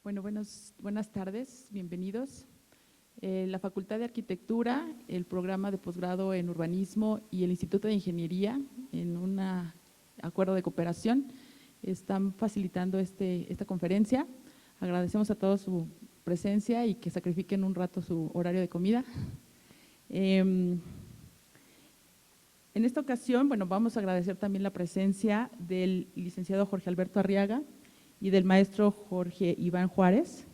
Bueno, buenas tardes, bienvenidos. La Facultad de Arquitectura, el programa de posgrado en Urbanismo y el Instituto de Ingeniería, en un acuerdo de cooperación, están facilitando esta conferencia. Agradecemos a todos su presencia y que sacrifiquen un rato su horario de comida. En esta ocasión, bueno, vamos a agradecer también la presencia del licenciado Jorge Alberto Arriaga y del maestro Jorge Iván Juárez,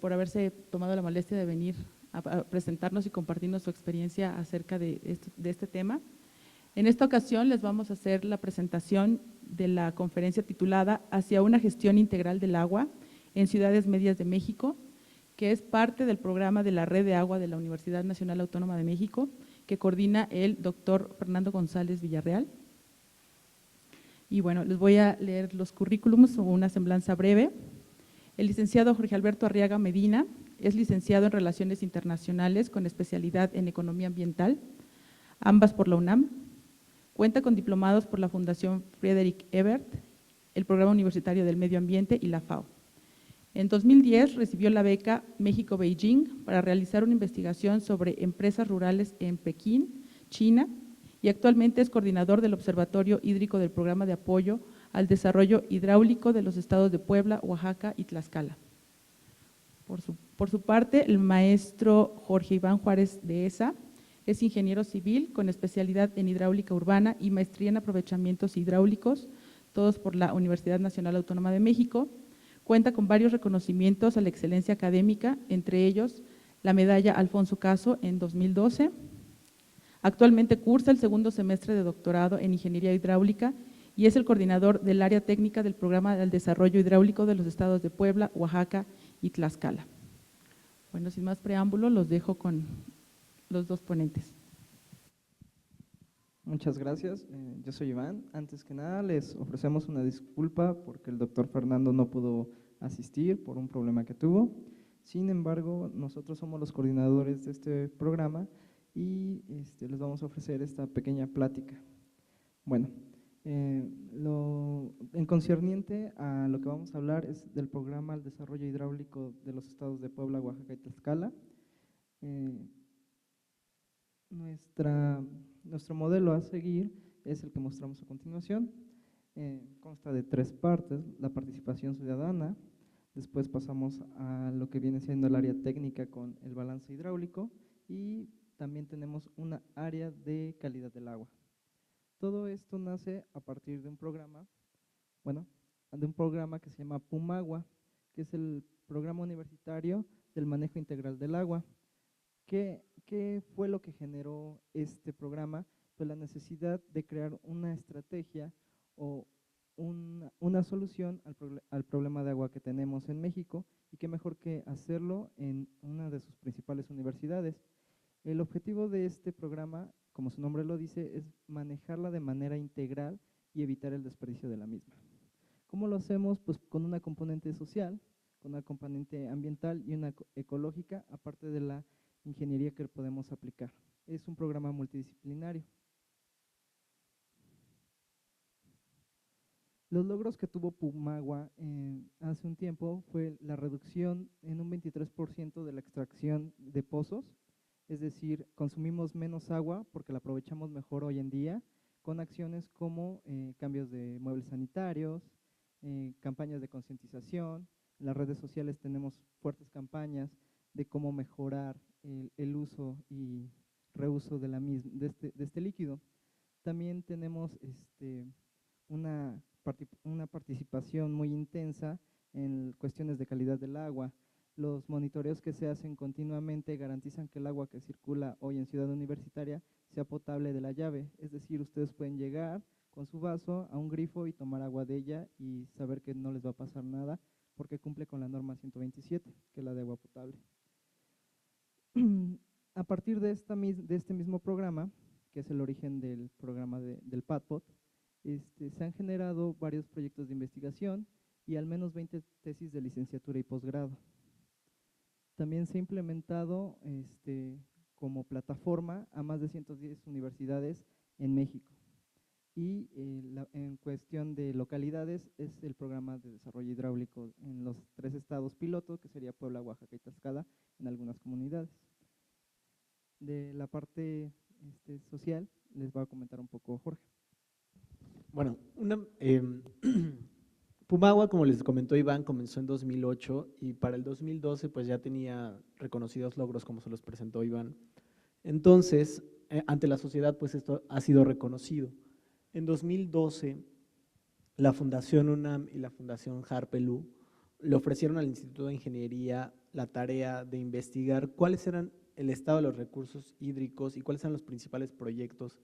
por haberse tomado la molestia de venir a presentarnos y compartirnos su experiencia acerca de este tema. En esta ocasión les vamos a hacer la presentación de la conferencia titulada Hacia una gestión integral del agua en ciudades medias de México, que es parte del programa de la Red de Agua de la Universidad Nacional Autónoma de México, que coordina el doctor Fernando González Villarreal. Y bueno, les voy a leer los currículums o una semblanza breve. El licenciado Jorge Alberto Arriaga Medina es licenciado en Relaciones Internacionales con especialidad en Economía Ambiental, ambas por la UNAM. Cuenta con diplomados por la Fundación Friedrich Ebert, el Programa Universitario del Medio Ambiente y la FAO. En 2010 recibió la beca México-Beijing para realizar una investigación sobre empresas rurales en Pekín, China, y actualmente es coordinador del Observatorio Hídrico del Programa de Apoyo al Desarrollo Hidráulico de los estados de Puebla, Oaxaca y Tlaxcala. Por su parte, el maestro Jorge Iván Juárez de ESA es ingeniero civil con especialidad en hidráulica urbana y maestría en aprovechamientos hidráulicos, todos por la Universidad Nacional Autónoma de México. Cuenta con varios reconocimientos a la excelencia académica, entre ellos la medalla Alfonso Caso en 2012. Actualmente cursa el segundo semestre de doctorado en Ingeniería Hidráulica y es el coordinador del área técnica del Programa del Desarrollo Hidráulico de los estados de Puebla, Oaxaca y Tlaxcala. Bueno, sin más preámbulo, los dejo con los dos ponentes. Muchas gracias, yo soy Iván. Antes que nada les ofrecemos una disculpa porque el doctor Fernando no pudo asistir por un problema que tuvo. Sin embargo, nosotros somos los coordinadores de este programa y les vamos a ofrecer esta pequeña plática. Bueno, en concerniente a lo que vamos a hablar es del programa al desarrollo hidráulico de los estados de Puebla, Oaxaca y Tlaxcala. Nuestro modelo a seguir es el que mostramos a continuación. Consta de 3 partes: la participación ciudadana, después pasamos a lo que viene siendo el área técnica con el balance hidráulico y también tenemos una área de calidad del agua. Todo esto nace a partir de un programa, que se llama PUMAGUA, que es el Programa Universitario del Manejo Integral del Agua. ¿Qué fue lo que generó este programa? Pues la necesidad de crear una estrategia o una solución al problema de agua que tenemos en México, y qué mejor que hacerlo en una de sus principales universidades. El objetivo de este programa, como su nombre lo dice, es manejarla de manera integral y evitar el desperdicio de la misma. ¿Cómo lo hacemos? Pues con una componente social, con una componente ambiental y una ecológica, aparte de la ingeniería que podemos aplicar. Es un programa multidisciplinario. Los logros que tuvo Pumagua hace un tiempo fue la reducción en un 23% de la extracción de pozos, es decir, consumimos menos agua porque la aprovechamos mejor hoy en día, con acciones como cambios de muebles sanitarios, campañas de concientización. En las redes sociales tenemos fuertes campañas de cómo mejorar el uso y reuso de este líquido. También tenemos una participación muy intensa en cuestiones de calidad del agua. Los monitoreos que se hacen continuamente garantizan que el agua que circula hoy en Ciudad Universitaria sea potable de la llave, es decir, ustedes pueden llegar con su vaso a un grifo y tomar agua de ella y saber que no les va a pasar nada porque cumple con la norma 127, que es la de agua potable. A partir de este mismo programa, que es el origen del programa del PADPOT, se han generado varios proyectos de investigación y al menos 20 tesis de licenciatura y posgrado. También se ha implementado como plataforma a más de 110 universidades en México. Y en cuestión de localidades es el programa de desarrollo hidráulico en los 3 estados piloto, que sería Puebla, Oaxaca y Tlaxcala, en algunas comunidades. De la parte social, les voy a comentar un poco Jorge. Bueno, Pumagua, como les comentó Iván, comenzó en 2008 y para el 2012 pues ya tenía reconocidos logros como se los presentó Iván. Entonces, ante la sociedad pues esto ha sido reconocido. En 2012, la Fundación UNAM y la Fundación Harpelú le ofrecieron al Instituto de Ingeniería la tarea de investigar cuáles eran el estado de los recursos hídricos y cuáles eran los principales proyectos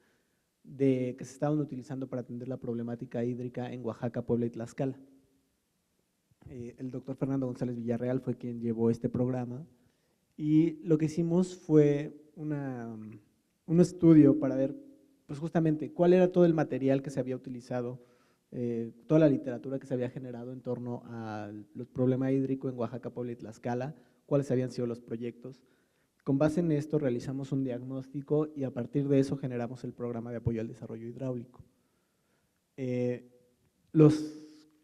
que se estaban utilizando para atender la problemática hídrica en Oaxaca, Puebla y Tlaxcala. El doctor Fernando González Villarreal fue quien llevó este programa y lo que hicimos fue un estudio para ver pues justamente cuál era todo el material que se había utilizado, toda la literatura que se había generado en torno al problema hídrico en Oaxaca, Puebla y Tlaxcala, cuáles habían sido los proyectos. Con base en esto realizamos un diagnóstico y a partir de eso generamos el programa de apoyo al desarrollo hidráulico.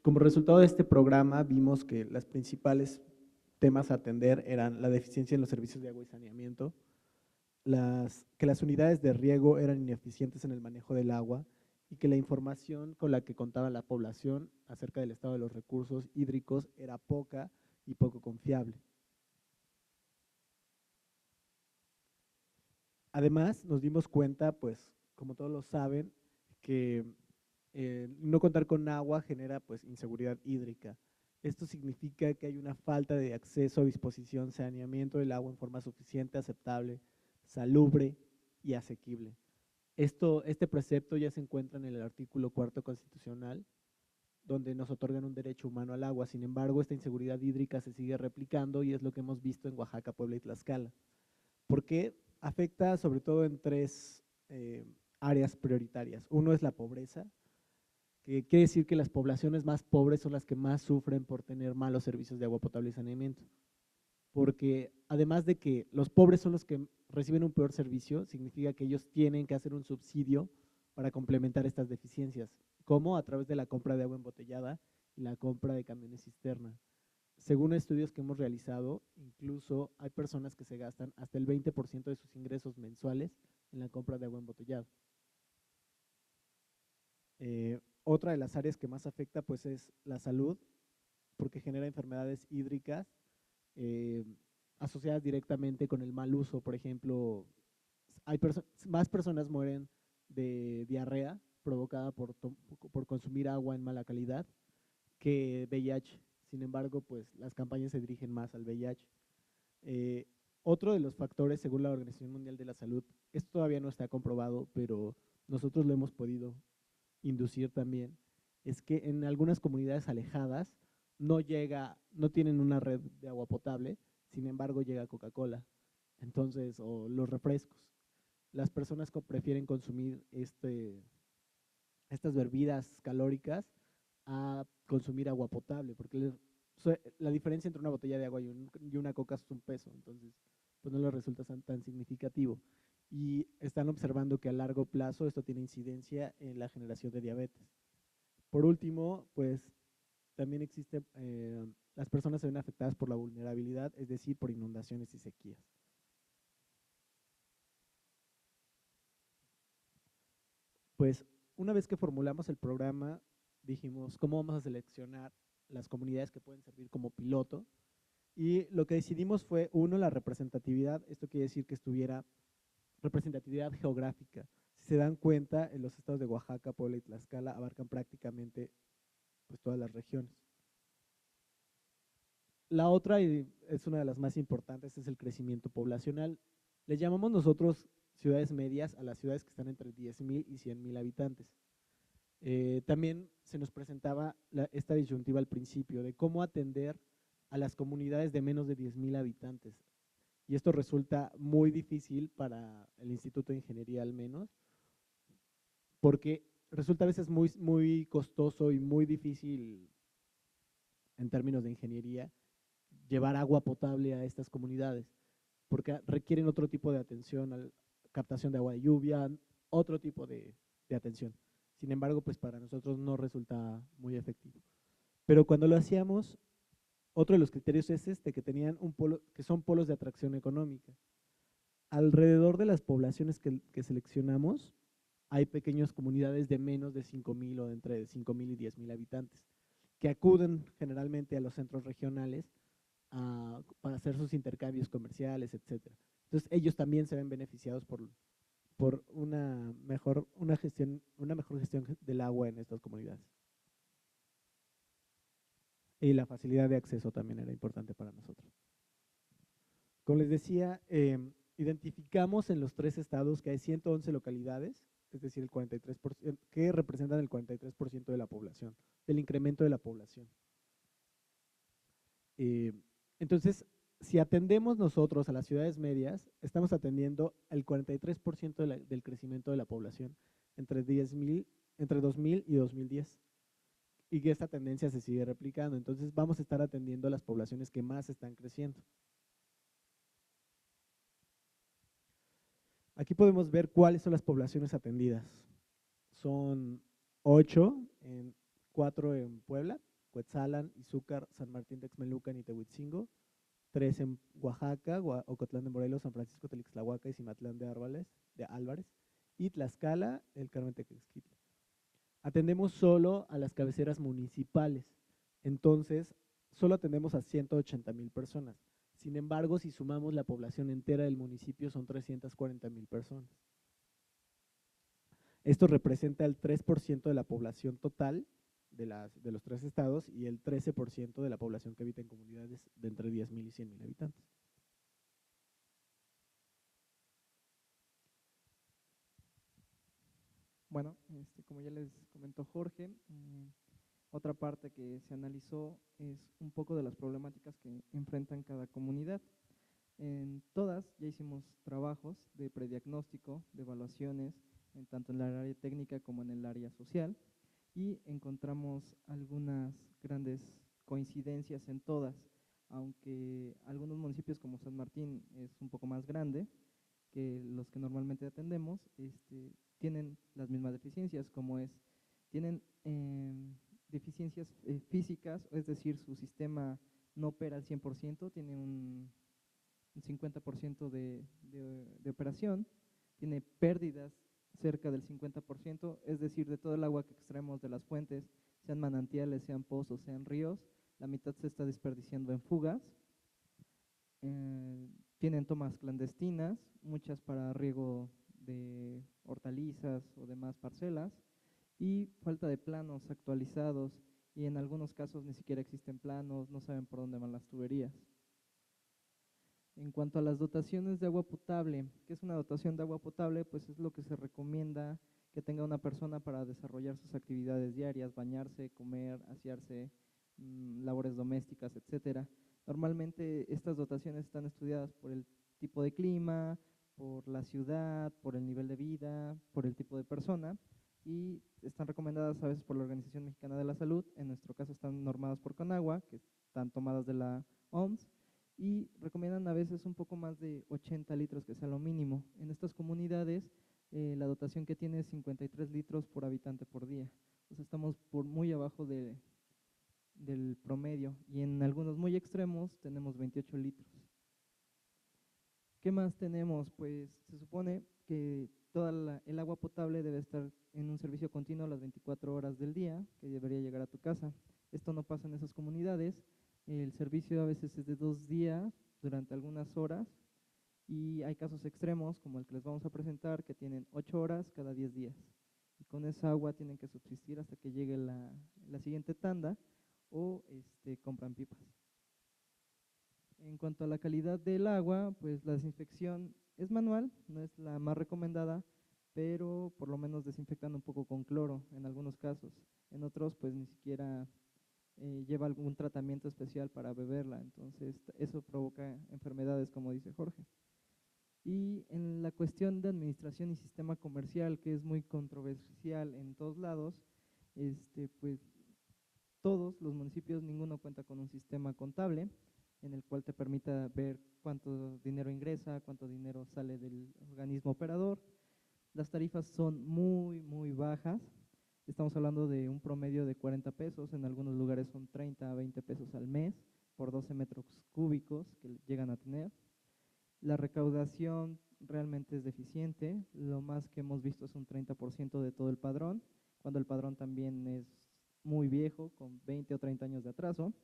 Como resultado de este programa vimos que los principales temas a atender eran la deficiencia en los servicios de agua y saneamiento, que las unidades de riego eran ineficientes en el manejo del agua y que la información con la que contaba la población acerca del estado de los recursos hídricos era poca y poco confiable. Además, nos dimos cuenta, pues, como todos lo saben, que no contar con agua genera pues inseguridad hídrica. Esto significa que hay una falta de acceso a disposición, saneamiento del agua en forma suficiente, aceptable, salubre y asequible. Este precepto ya se encuentra en el artículo 4 constitucional, donde nos otorgan un derecho humano al agua. Sin embargo, esta inseguridad hídrica se sigue replicando y es lo que hemos visto en Oaxaca, Puebla y Tlaxcala. ¿Por qué? Afecta sobre todo en tres áreas prioritarias. Uno es la pobreza, que quiere decir que las poblaciones más pobres son las que más sufren por tener malos servicios de agua potable y saneamiento. Porque además de que los pobres son los que reciben un peor servicio, significa que ellos tienen que hacer un subsidio para complementar estas deficiencias, como a través de la compra de agua embotellada y la compra de camiones cisterna. Según estudios que hemos realizado, incluso hay personas que se gastan hasta el 20% de sus ingresos mensuales en la compra de agua embotellada. Otra de las áreas que más afecta pues es la salud, porque genera enfermedades hídricas asociadas directamente con el mal uso. Por ejemplo, más personas mueren de diarrea provocada por consumir agua en mala calidad que VIH. Sin embargo, pues las campañas se dirigen más al VIH. Otro de los factores, según la Organización Mundial de la Salud, esto todavía no está comprobado, pero nosotros lo hemos podido inducir también, es que en algunas comunidades alejadas no tienen una red de agua potable, sin embargo llega Coca-Cola, entonces, o los refrescos. Las personas prefieren consumir estas bebidas calóricas a consumir agua potable, porque la diferencia entre una botella de agua y una coca es un peso, entonces pues no les resulta tan significativo. Y están observando que a largo plazo esto tiene incidencia en la generación de diabetes. Por último, pues también existe, las personas se ven afectadas por la vulnerabilidad, es decir, por inundaciones y sequías. Pues una vez que formulamos el programa, dijimos, ¿cómo vamos a seleccionar las comunidades que pueden servir como piloto? Y lo que decidimos fue, uno, la representatividad. Esto quiere decir que estuviera representatividad geográfica. Si se dan cuenta, en los estados de Oaxaca, Puebla y Tlaxcala abarcan prácticamente pues, todas las regiones. La otra, y es una de las más importantes, es el crecimiento poblacional. Le llamamos nosotros ciudades medias a las ciudades que están entre 10,000 y 100,000 habitantes. También se nos presentaba esta disyuntiva al principio de cómo atender a las comunidades de menos de 10,000 habitantes. Y esto resulta muy difícil para el Instituto de Ingeniería al menos, porque resulta a veces muy, muy costoso y muy difícil en términos de ingeniería llevar agua potable a estas comunidades, porque requieren otro tipo de atención, captación de agua de lluvia, otro tipo de atención. Sin embargo, pues para nosotros no resulta muy efectivo. Pero cuando lo hacíamos, otro de los criterios es que tenían un polo, que son polos de atracción económica. Alrededor de las poblaciones que seleccionamos, hay pequeñas comunidades de menos de 5,000 o de entre 5,000 y 10,000 habitantes, que acuden generalmente a los centros regionales para hacer sus intercambios comerciales, etcétera. Entonces ellos también se ven beneficiados por una mejor gestión del agua en estas comunidades. Y la facilidad de acceso también era importante para nosotros. Como les decía, identificamos en los 3 estados que hay 111 localidades, es decir, el 43%, que representan el 43% de la población, del incremento de la población. Entonces, si atendemos nosotros a las ciudades medias, estamos atendiendo el 43% del crecimiento de la población entre 2000 y 2010. Y que esta tendencia se sigue replicando. Entonces, vamos a estar atendiendo a las poblaciones que más están creciendo. Aquí podemos ver cuáles son las poblaciones atendidas. Son 8, 4 en Puebla, Cuetzalan, Izúcar, San Martín Texmelucan y Tehuitzingo, 3 en Oaxaca, Ocotlán de Morelos, San Francisco Telixtlahuaca y Cimatlán de Álvarez, y Tlaxcala, el Carmen Tequesquitla. Atendemos solo a las cabeceras municipales, entonces solo atendemos a 180,000 personas. Sin embargo, si sumamos la población entera del municipio, son 340,000 personas. Esto representa el 3% de la población total de los 3 estados y el 13% de la población que habita en comunidades de entre 10,000 y 100,000 habitantes. Bueno, como ya les comentó Jorge, otra parte que se analizó es un poco de las problemáticas que enfrentan cada comunidad. En todas ya hicimos trabajos de prediagnóstico, de evaluaciones, tanto en el área técnica como en el área social, y encontramos algunas grandes coincidencias en todas, aunque algunos municipios como San Martín es un poco más grande que los que normalmente atendemos, tienen las mismas deficiencias, tienen deficiencias físicas, es decir, su sistema no opera al 100%, tiene un 50% de operación, tiene pérdidas cerca del 50%, es decir, de todo el agua que extraemos de las fuentes, sean manantiales, sean pozos, sean ríos, la mitad se está desperdiciando en fugas. Tienen tomas clandestinas, muchas para riego de hortalizas o demás parcelas, y falta de planos actualizados, y en algunos casos ni siquiera existen planos, no saben por dónde van las tuberías. En cuanto a las dotaciones de agua potable, ¿qué es una dotación de agua potable? Pues es lo que se recomienda que tenga una persona para desarrollar sus actividades diarias, bañarse, comer, asearse, labores domésticas, etcétera. Normalmente estas dotaciones están estudiadas por el tipo de clima, por la ciudad, por el nivel de vida, por el tipo de persona, y están recomendadas a veces por la Organización Mexicana de la Salud. En nuestro caso están normadas por Conagua, que están tomadas de la OMS, y recomiendan a veces un poco más de 80 litros, que sea lo mínimo. En estas comunidades la dotación que tiene es 53 litros por habitante por día. O sea, estamos muy abajo del promedio, y en algunos muy extremos tenemos 28 litros. ¿Qué más tenemos? Pues se supone que toda el agua potable debe estar en un servicio continuo las 24 horas del día, que debería llegar a tu casa. Esto no pasa en esas comunidades. El servicio a veces es de 2 días durante algunas horas, y hay casos extremos como el que les vamos a presentar, que tienen 8 horas cada 10 días. Y con esa agua tienen que subsistir hasta que llegue la siguiente tanda, o compran pipas. En cuanto a la calidad del agua, pues la desinfección es manual, no es la más recomendada, pero por lo menos desinfectan un poco con cloro en algunos casos. En otros, pues ni siquiera lleva algún tratamiento especial para beberla, entonces eso provoca enfermedades, como dice Jorge. Y en la cuestión de administración y sistema comercial, que es muy controversial en todos lados, pues todos los municipios, ninguno cuenta con un sistema contable en el cual te permita ver cuánto dinero ingresa, cuánto dinero sale del organismo operador. Las tarifas son muy, muy bajas. Estamos hablando de un promedio de 40 pesos, en algunos lugares son 30 a 20 pesos al mes por 12 metros cúbicos que llegan a tener. La recaudación realmente es deficiente, lo más que hemos visto es un 30% de todo el padrón, cuando el padrón también es muy viejo, con 20 o 30 años de atraso.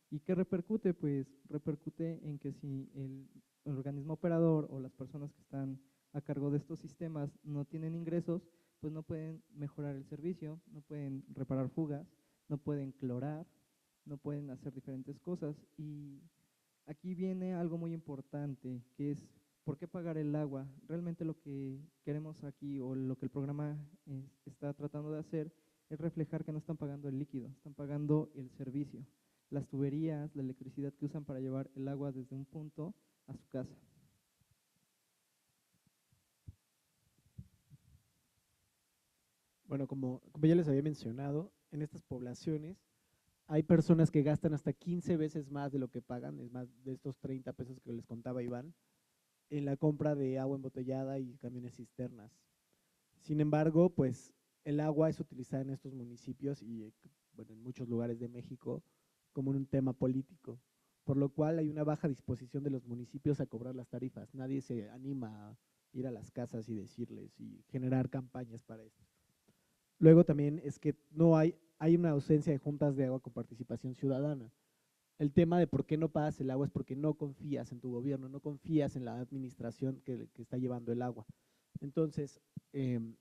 ¿Y qué repercute? Pues repercute en que si el organismo operador o las personas que están a cargo de estos sistemas no tienen ingresos, pues no pueden mejorar el servicio, no pueden reparar fugas, no pueden clorar, no pueden hacer diferentes cosas. Y aquí viene algo muy importante, que es ¿por qué pagar el agua? Realmente lo que queremos aquí o lo que el programa está tratando de hacer es reflejar que no están pagando el líquido, están pagando el servicio, las tuberías, la electricidad que usan para llevar el agua desde un punto a su casa. Bueno, como ya les había mencionado, en estas poblaciones hay personas que gastan hasta 15 veces más de lo que pagan, es más, de estos 30 pesos que les contaba Iván, en la compra de agua embotellada y camiones cisternas. Sin embargo, pues el agua es utilizada en estos municipios y bueno, en muchos lugares de México como un tema político, por lo cual hay una baja disposición de los municipios a cobrar las tarifas. Nadie se anima a ir a las casas y decirles y generar campañas para esto. Luego también es que no hay una ausencia de juntas de agua con participación ciudadana. El tema de por qué no pagas el agua es porque no confías en tu gobierno, no confías en la administración que está llevando el agua. Entonces, en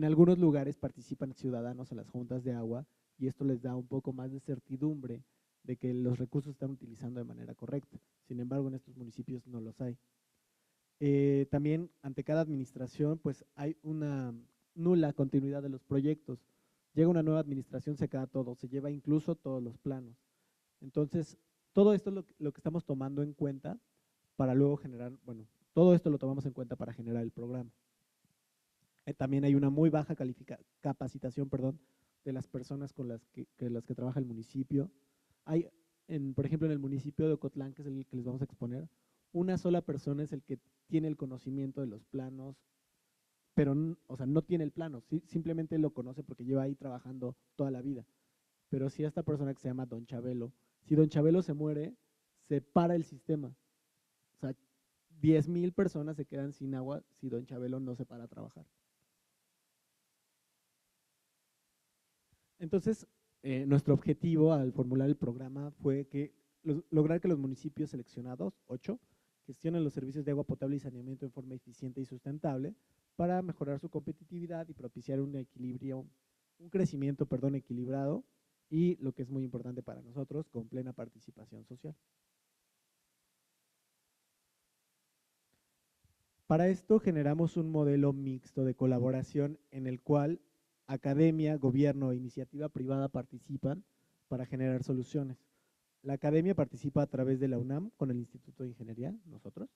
algunos lugares participan ciudadanos en las juntas de agua y esto les da un poco más de certidumbre de que los recursos se están utilizando de manera correcta. Sin embargo, en estos municipios no los hay. También ante cada administración pues hay una nula continuidad de los proyectos. Llega una nueva administración, se acaba todo, se lleva incluso todos los planos. Entonces, todo esto es lo que estamos tomando en cuenta para luego generar, bueno, todo esto lo tomamos en cuenta para generar el programa. También hay una muy baja capacitación, perdón, de las personas con las que trabaja el municipio. Hay, por ejemplo, en el municipio de Ocotlán, que es el que les vamos a exponer, una sola persona es el que tiene el conocimiento de los planos, pero o sea, no tiene el plano, simplemente lo conoce porque lleva ahí trabajando toda la vida. Pero si esta persona que se llama Don Chabelo, si Don Chabelo se muere, se para el sistema. O sea, 10,000 personas se quedan sin agua si Don Chabelo no se para a trabajar. Entonces, nuestro objetivo al formular el programa fue lograr que los municipios seleccionados, 8, gestionen los servicios de agua potable y saneamiento en forma eficiente y sustentable para mejorar su competitividad y propiciar un crecimiento, equilibrado y, lo que es muy importante para nosotros, con plena participación social. Para esto generamos un modelo mixto de colaboración en el cual academia, gobierno e iniciativa privada participan para generar soluciones. La academia participa a través de la UNAM con el Instituto de Ingeniería, nosotros,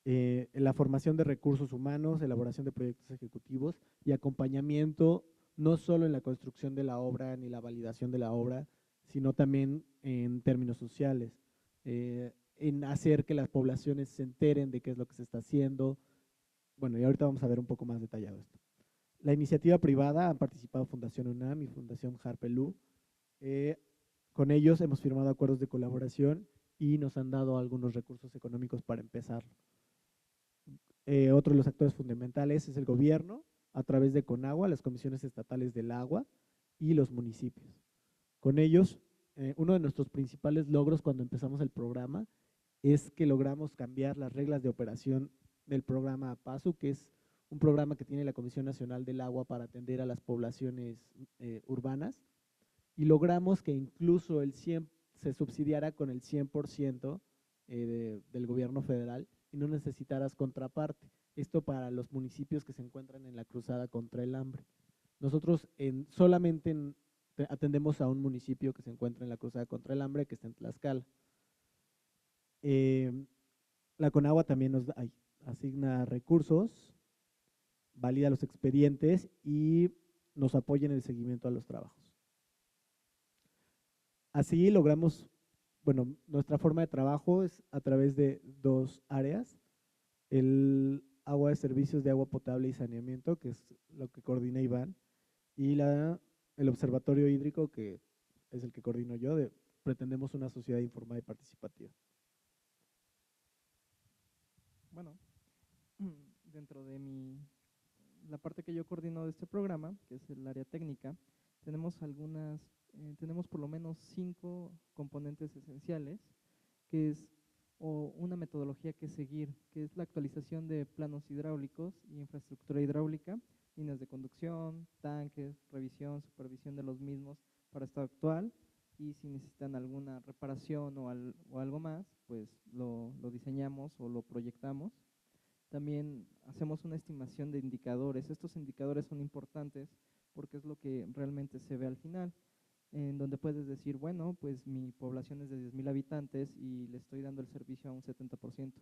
en la formación de recursos humanos, elaboración de proyectos ejecutivos y acompañamiento no solo en la construcción de la obra ni la validación de la obra, sino también en términos sociales, en hacer que las poblaciones se enteren de qué es lo que se está haciendo. Bueno, y ahorita vamos a ver un poco más detallado esto. La iniciativa privada han participado Fundación UNAM y Fundación Harpelú. Con ellos hemos firmado acuerdos de colaboración y nos han dado algunos recursos económicos para empezarlo. Otro de los actores fundamentales es el gobierno, a través de CONAGUA, las comisiones estatales del agua y los municipios. Con ellos, uno de nuestros principales logros cuando empezamos el programa es que logramos cambiar las reglas de operación del programa PASU, que es un programa que tiene la Comisión Nacional del Agua para atender a las poblaciones urbanas, y logramos que incluso se subsidiara con el 100% del gobierno federal y no necesitaras contraparte. Esto para los municipios que se encuentran en la cruzada contra el hambre. Nosotros solamente atendemos a un municipio que se encuentra en la cruzada contra el hambre, que está en Tlaxcala. La CONAGUA también nos asigna recursos, valida los expedientes y nos apoya en el seguimiento a los trabajos. Así logramos, bueno, nuestra forma de trabajo es a través de 2 áreas, el agua de servicios de agua potable y saneamiento, que es lo que coordina Iván, Y el observatorio hídrico, que es el que coordino yo, pretendemos una sociedad informada y participativa. Bueno, dentro de la parte que yo coordino de este programa, que es el área técnica, tenemos por lo menos 5 componentes esenciales, que es una metodología que seguir, que es la actualización de planos hidráulicos y infraestructura hidráulica, líneas de conducción, tanques, revisión, supervisión de los mismos para estado actual, y si necesitan alguna reparación o algo más, pues lo diseñamos o lo proyectamos. También hacemos una estimación de indicadores. Estos indicadores son importantes porque es lo que realmente se ve al final, en donde puedes decir, bueno, pues mi población es de 10,000 habitantes y le estoy dando el servicio a un 70%.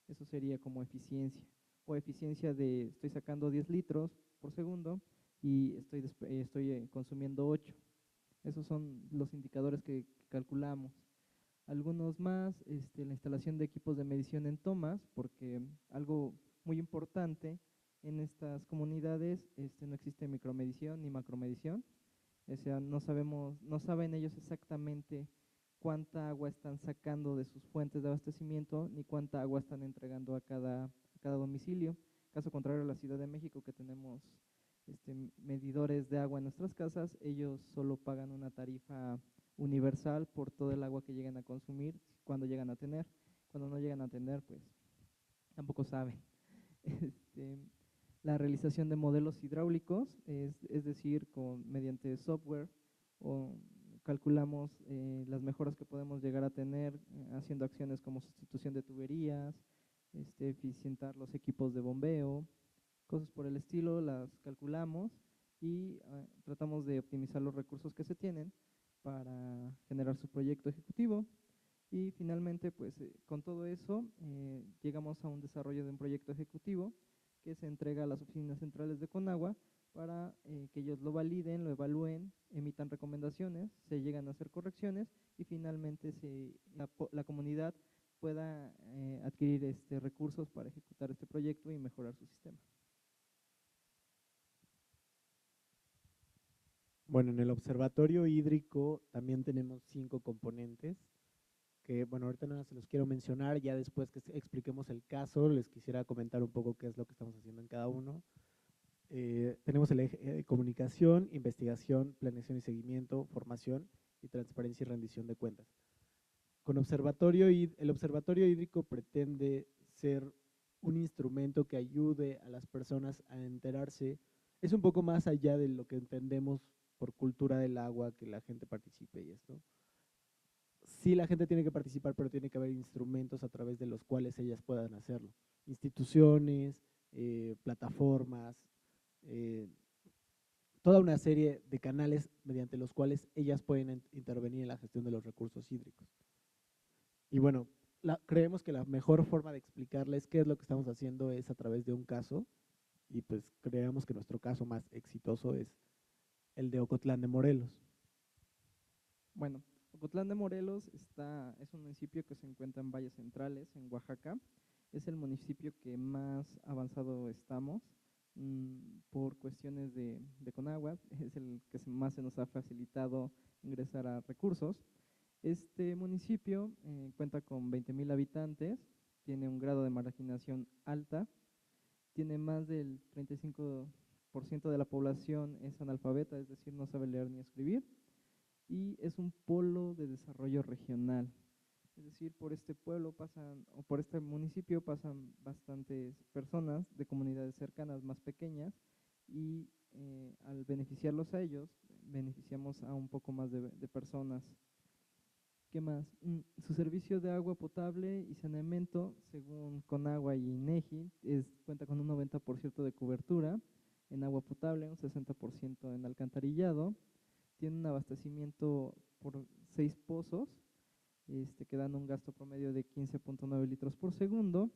Eso sería como eficiencia. O eficiencia de estoy sacando 10 litros por segundo y estoy consumiendo 8. Esos son los indicadores que calculamos. Algunos más, la instalación de equipos de medición en tomas, porque algo muy importante en estas comunidades no existe micromedición ni macromedición. O sea, no saben ellos exactamente cuánta agua están sacando de sus fuentes de abastecimiento ni cuánta agua están entregando a cada domicilio. Caso contrario a la Ciudad de México, que tenemos medidores de agua en nuestras casas, ellos solo pagan una tarifa universal por todo el agua que lleguen a consumir cuando llegan a tener. Cuando no llegan a tener, pues tampoco saben. La realización de modelos hidráulicos, es decir, mediante software o calculamos las mejoras que podemos llegar a tener haciendo acciones como sustitución de tuberías, eficientar los equipos de bombeo, cosas por el estilo, las calculamos y tratamos de optimizar los recursos que se tienen para generar su proyecto ejecutivo. Y finalmente, pues con todo eso, llegamos a un desarrollo de un proyecto ejecutivo que se entrega a las oficinas centrales de Conagua para que ellos lo validen, lo evalúen, emitan recomendaciones, se llegan a hacer correcciones y finalmente la comunidad pueda adquirir recursos para ejecutar este proyecto y mejorar su sistema. Bueno, en el observatorio hídrico también tenemos 5 componentes que, bueno, ahorita no se los quiero mencionar, ya después que expliquemos el caso, les quisiera comentar un poco qué es lo que estamos haciendo en cada uno. Tenemos el eje de comunicación, investigación, planeación y seguimiento, formación y transparencia y rendición de cuentas. El observatorio hídrico pretende ser un instrumento que ayude a las personas a enterarse. Es un poco más allá de lo que entendemos por cultura del agua, que la gente participe y esto. Sí, la gente tiene que participar, pero tiene que haber instrumentos a través de los cuales ellas puedan hacerlo. Instituciones, plataformas, eh, toda una serie de canales mediante los cuales ellas pueden intervenir en la gestión de los recursos hídricos. Y bueno, creemos que la mejor forma de explicarles qué es lo que estamos haciendo es a través de un caso, y pues creemos que nuestro caso más exitoso es el de Ocotlán de Morelos. Bueno, Ocotlán de Morelos es un municipio que se encuentra en Valles Centrales, en Oaxaca. Es el municipio que más avanzado estamos por cuestiones de Conagua. Es el que más se nos ha facilitado ingresar a recursos. Este municipio cuenta con 20,000 habitantes, tiene un grado de marginación alta, tiene más del 35% de la población es analfabeta, es decir, no sabe leer ni escribir, y es un polo de desarrollo regional. Es decir, por este por este municipio pasan bastantes personas de comunidades cercanas más pequeñas y al beneficiarlos a ellos, beneficiamos a un poco más de personas. ¿Qué más? Su servicio de agua potable y saneamiento, según Conagua y INEGI, cuenta con un 90% de cobertura en agua potable, un 60% en alcantarillado. Tiene un abastecimiento por 6 pozos, que dan un gasto promedio de 15.9 litros por segundo.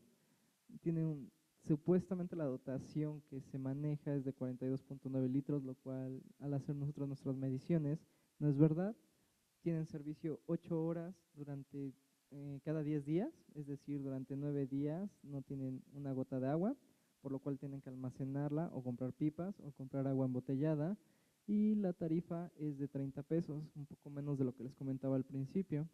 Supuestamente la dotación que se maneja es de 42.9 litros, lo cual al hacer nosotros nuestras mediciones no es verdad. Tienen servicio 8 horas durante cada 10 días, es decir, durante 9 días no tienen una gota de agua, por lo cual tienen que almacenarla o comprar pipas o comprar agua embotellada. y la tarifa es de 30 pesos, un poco menos de lo que les comentaba al principio.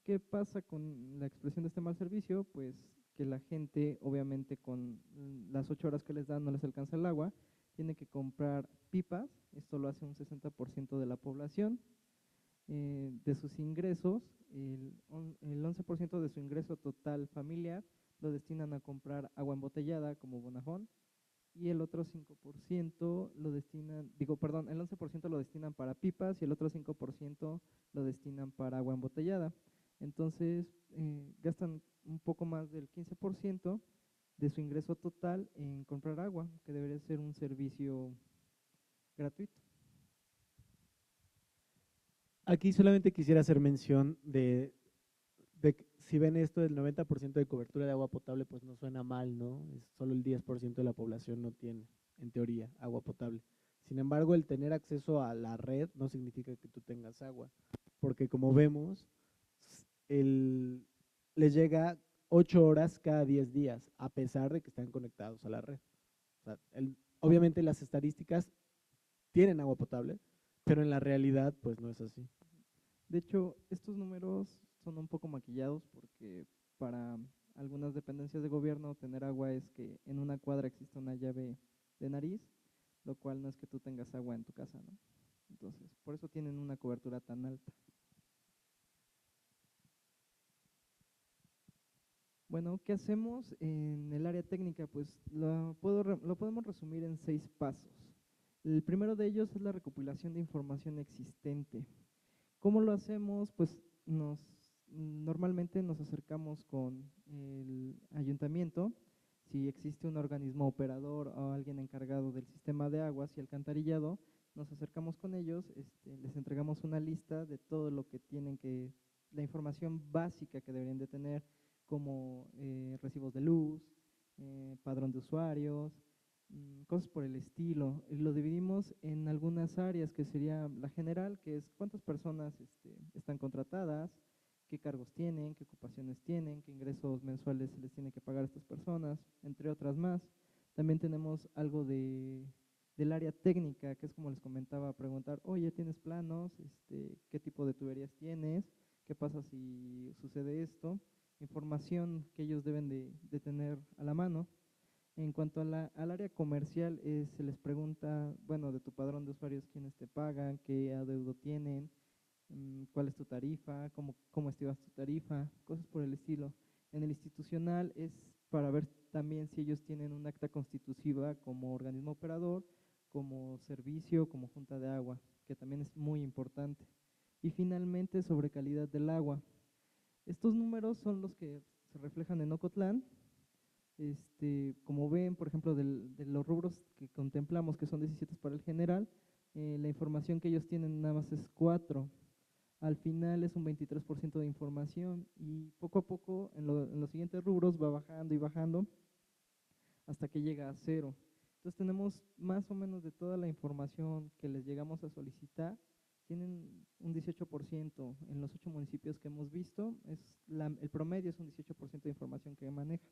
¿Qué pasa con la expresión de este mal servicio? Pues que la gente, obviamente, con las 8 horas que les dan no les alcanza el agua, tiene que comprar pipas, esto lo hace un 60% de la población. De sus ingresos, el 11% de su ingreso total familiar lo destinan a comprar agua embotellada como Bonafont, y el otro 5% lo destinan, digo, perdón, el 11% lo destinan para pipas y el otro 5% lo destinan para agua embotellada. Entonces, gastan un poco más del 15% de su ingreso total en comprar agua, que debería ser un servicio gratuito. Aquí solamente quisiera hacer mención de que si ven esto del 90% de cobertura de agua potable, pues no suena mal, ¿no? Es solo el 10% de la población no tiene, en teoría, agua potable. Sin embargo, el tener acceso a la red no significa que tú tengas agua, porque como vemos, el, les llega 8 horas cada 10 días, a pesar de que están conectados a la red. O sea, obviamente las estadísticas tienen agua potable, pero en la realidad, pues no es así. De hecho, estos números son un poco maquillados porque para algunas dependencias de gobierno tener agua es que en una cuadra existe una llave de nariz, lo cual no es que tú tengas agua en tu casa, ¿no? Entonces, por eso tienen una cobertura tan alta. Bueno, ¿qué hacemos en el área técnica? Pues lo podemos resumir en 6 pasos. El primero de ellos es la recopilación de información existente. ¿Cómo lo hacemos? Pues normalmente nos acercamos con el ayuntamiento, si existe un organismo operador o alguien encargado del sistema de aguas y alcantarillado, nos acercamos con ellos, les entregamos una lista de todo lo que tienen la información básica que deberían de tener, como recibos de luz, padrón de usuarios, cosas por el estilo. Y lo dividimos en algunas áreas, que sería la general, que es cuántas personas están contratadas, qué cargos tienen, qué ocupaciones tienen, qué ingresos mensuales se les tiene que pagar a estas personas, entre otras más. También tenemos algo del área técnica, que es como les comentaba, preguntar, oye, ¿tienes planos? ¿Qué tipo de tuberías tienes? ¿Qué pasa si sucede esto? Información que ellos deben de tener a la mano. En cuanto al área comercial, se les pregunta, bueno, de tu padrón de usuarios, quiénes te pagan, qué adeudo tienen, cuál es tu tarifa, cómo estimas tu tarifa, cosas por el estilo. En el institucional es para ver también si ellos tienen un acta constitutiva como organismo operador, como servicio, como junta de agua, que también es muy importante. Y finalmente, sobre calidad del agua. Estos números son los que se reflejan en Ocotlán. Como ven, por ejemplo, de los rubros que contemplamos, que son 17 para el general, la información que ellos tienen nada más es 4. Al final es un 23% de información y poco a poco en los siguientes rubros va bajando y bajando hasta que llega a 0. Entonces tenemos más o menos de toda la información que les llegamos a solicitar, tienen un 18% en los 8 municipios que hemos visto, el promedio es un 18% de información que maneja.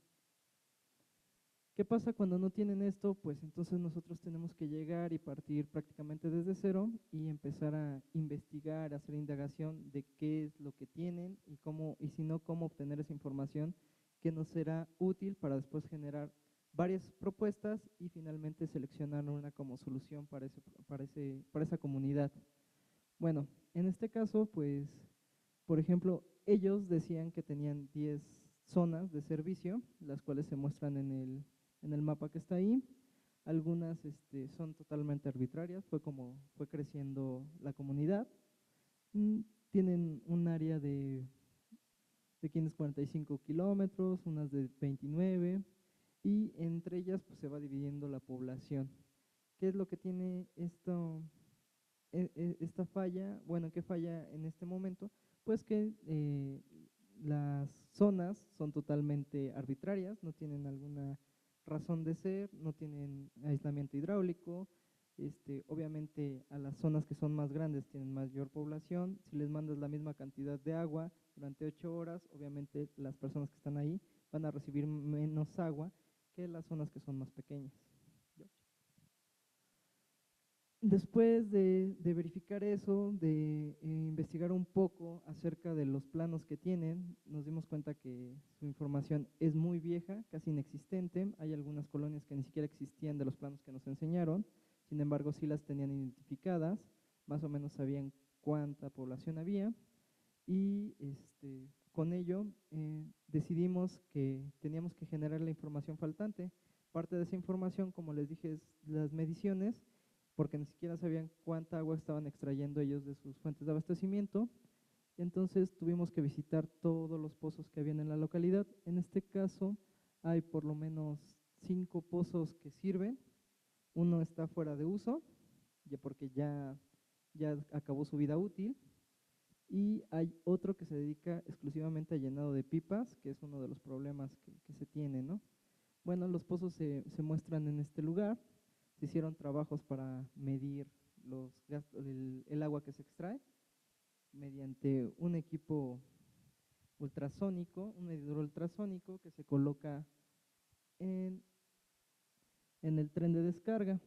¿Qué pasa cuando no tienen esto? Pues entonces nosotros tenemos que llegar y partir prácticamente desde 0 y empezar a investigar, a hacer indagación de qué es lo que tienen y cómo, y si no, cómo obtener esa información que nos será útil para después generar varias propuestas y finalmente seleccionar una como solución para esa comunidad. Bueno, en este caso, pues, por ejemplo, ellos decían que tenían 10 zonas de servicio, las cuales se muestran en el mapa que está ahí. Algunas son totalmente arbitrarias, fue como fue creciendo la comunidad. Tienen un área de 545 kilómetros, unas de 29, y entre ellas pues, se va dividiendo la población. ¿Qué es lo que tiene esta falla? Bueno, ¿qué falla en este momento? Pues que las zonas son totalmente arbitrarias, no tienen alguna razón de ser, no tienen aislamiento hidráulico. Obviamente a las zonas que son más grandes tienen mayor población, si les mandas la misma cantidad de agua durante 8 horas, obviamente las personas que están ahí van a recibir menos agua que las zonas que son más pequeñas. Después de verificar eso, de investigar un poco acerca de los planos que tienen, nos dimos cuenta que su información es muy vieja, casi inexistente. Hay algunas colonias que ni siquiera existían de los planos que nos enseñaron, sin embargo sí las tenían identificadas, más o menos sabían cuánta población había y con ello decidimos que teníamos que generar la información faltante. Parte de esa información, como les dije, es las mediciones, porque ni siquiera sabían cuánta agua estaban extrayendo ellos de sus fuentes de abastecimiento. Entonces tuvimos que visitar todos los pozos que habían en la localidad. En este caso hay por lo menos 5 pozos que sirven. Uno está fuera de uso, ya porque ya acabó su vida útil. Y hay otro que se dedica exclusivamente a llenado de pipas, que es uno de los problemas que se tiene, ¿no? Bueno, los pozos se muestran en este lugar. Se hicieron trabajos para medir el agua que se extrae mediante un equipo ultrasónico, un medidor ultrasónico que se coloca en, en el tren de descarga.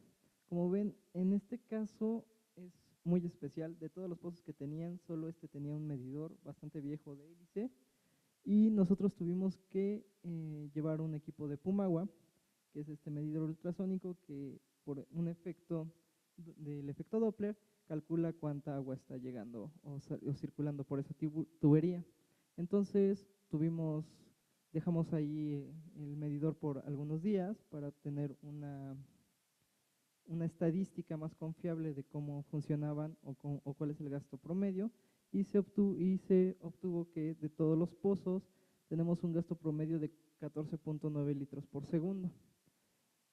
Como ven, en este caso es muy especial. De todos los pozos que tenían, solo este tenía un medidor bastante viejo de hélice y nosotros tuvimos que llevar un equipo de Pumagua, que es este medidor ultrasónico que por un efecto del efecto Doppler calcula cuánta agua está llegando o circulando por esa tubería. Entonces dejamos ahí el medidor por algunos días para tener una estadística más confiable de cómo funcionaban o cuál es el gasto promedio y se obtuvo que de todos los pozos tenemos un gasto promedio de 14.9 litros por segundo.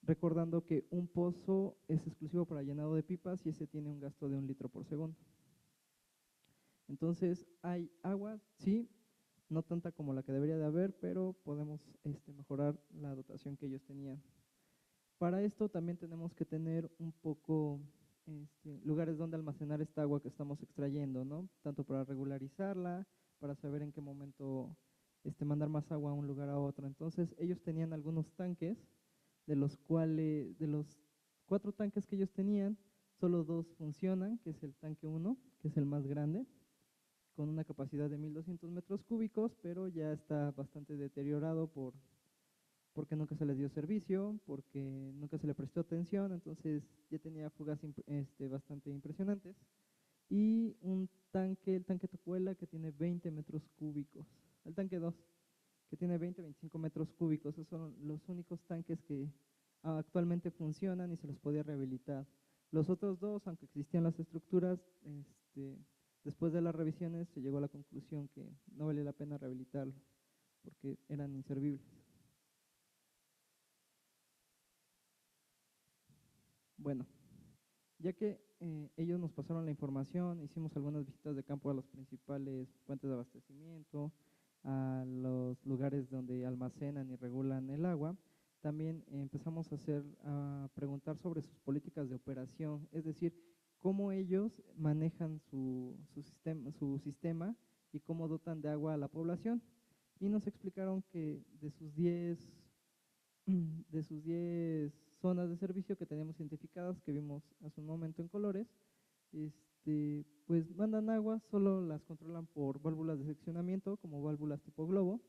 Recordando que un pozo es exclusivo para llenado de pipas y ese tiene un gasto de 1 litro por segundo. Entonces, hay agua, sí, no tanta como la que debería de haber, pero podemos mejorar la dotación que ellos tenían. Para esto también tenemos que tener un poco lugares donde almacenar esta agua que estamos extrayendo, ¿no? Tanto para regularizarla, para saber en qué momento mandar más agua a un lugar a otro. Entonces, ellos tenían algunos tanques de los 4 tanques que ellos tenían, solo 2 funcionan, que es el tanque 1, que es el más grande, con una capacidad de 1200 metros cúbicos, pero ya está bastante deteriorado porque nunca se les dio servicio, porque nunca se le prestó atención, entonces ya tenía fugas bastante impresionantes. Y el tanque Tocuela, que tiene 20 metros cúbicos, el tanque 2, que tiene 25 metros cúbicos. Esos son los únicos tanques que actualmente funcionan y se los podía rehabilitar. Los otros 2, aunque existían las estructuras, después de las revisiones se llegó a la conclusión que no valía la pena rehabilitarlos porque eran inservibles. Bueno, ya que ellos nos pasaron la información, hicimos algunas visitas de campo a las principales fuentes de abastecimiento, a los lugares donde almacenan y regulan el agua. También empezamos a preguntar sobre sus políticas de operación, es decir, cómo ellos manejan su sistema y cómo dotan de agua a la población. Y nos explicaron que de sus 10 zonas de servicio que teníamos identificadas, que vimos hace un momento en colores, pues mandan agua, solo las controlan por válvulas de seccionamiento, como válvulas tipo globo,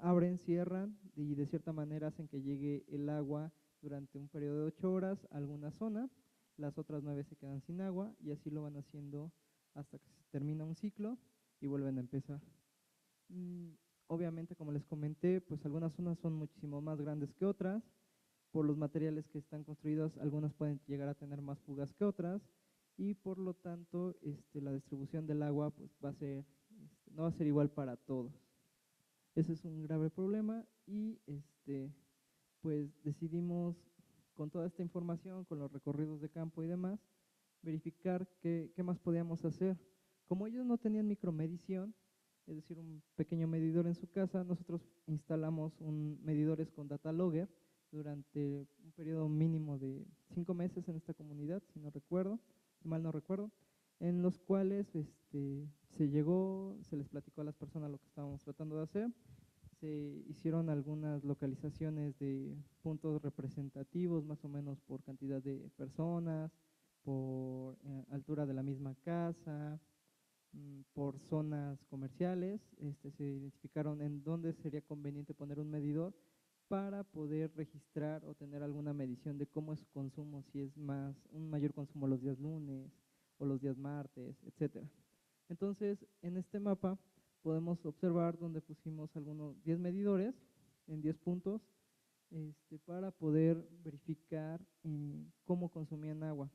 abren, cierran y de cierta manera hacen que llegue el agua durante un periodo de 8 horas a alguna zona, las otras 9 se quedan sin agua y así lo van haciendo hasta que se termina un ciclo y vuelven a empezar. Obviamente, como les comenté, pues algunas zonas son muchísimo más grandes que otras. Por los materiales que están construidos, algunas pueden llegar a tener más fugas que otras y por lo tanto la distribución del agua pues no va a ser igual para todos. Ese es un grave problema y pues decidimos con toda esta información, con los recorridos de campo y demás, verificar qué más podíamos hacer. Como ellos no tenían micromedición, es decir, un pequeño medidor en su casa, nosotros instalamos medidores con data logger durante un periodo mínimo de 5 meses en esta comunidad, si mal no recuerdo, en los cuales se les platicó a las personas lo que estábamos tratando de hacer, se hicieron algunas localizaciones de puntos representativos, más o menos por cantidad de personas, por altura de la misma casa, por zonas comerciales. Se identificaron en dónde sería conveniente poner un medidor para poder registrar o tener alguna medición de cómo es su consumo, si es un mayor consumo los días lunes o los días martes, etcétera. Entonces, en este mapa podemos observar donde pusimos algunos 10 medidores en 10 puntos para poder verificar cómo consumían agua.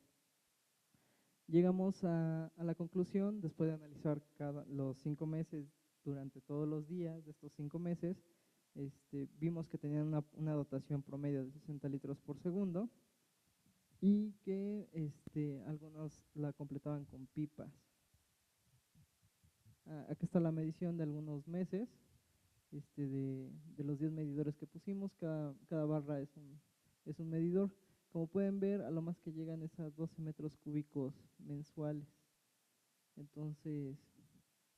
Llegamos a la conclusión, después de analizar los 5 meses, durante todos los días de estos 5 meses, vimos que tenían una dotación promedio de 60 litros por segundo y que algunos la completaban con pipas. Aquí está la medición de algunos meses de los 10 medidores que pusimos. Cada barra es un medidor. Como pueden ver, a lo más que llegan es a 12 metros cúbicos mensuales. Entonces,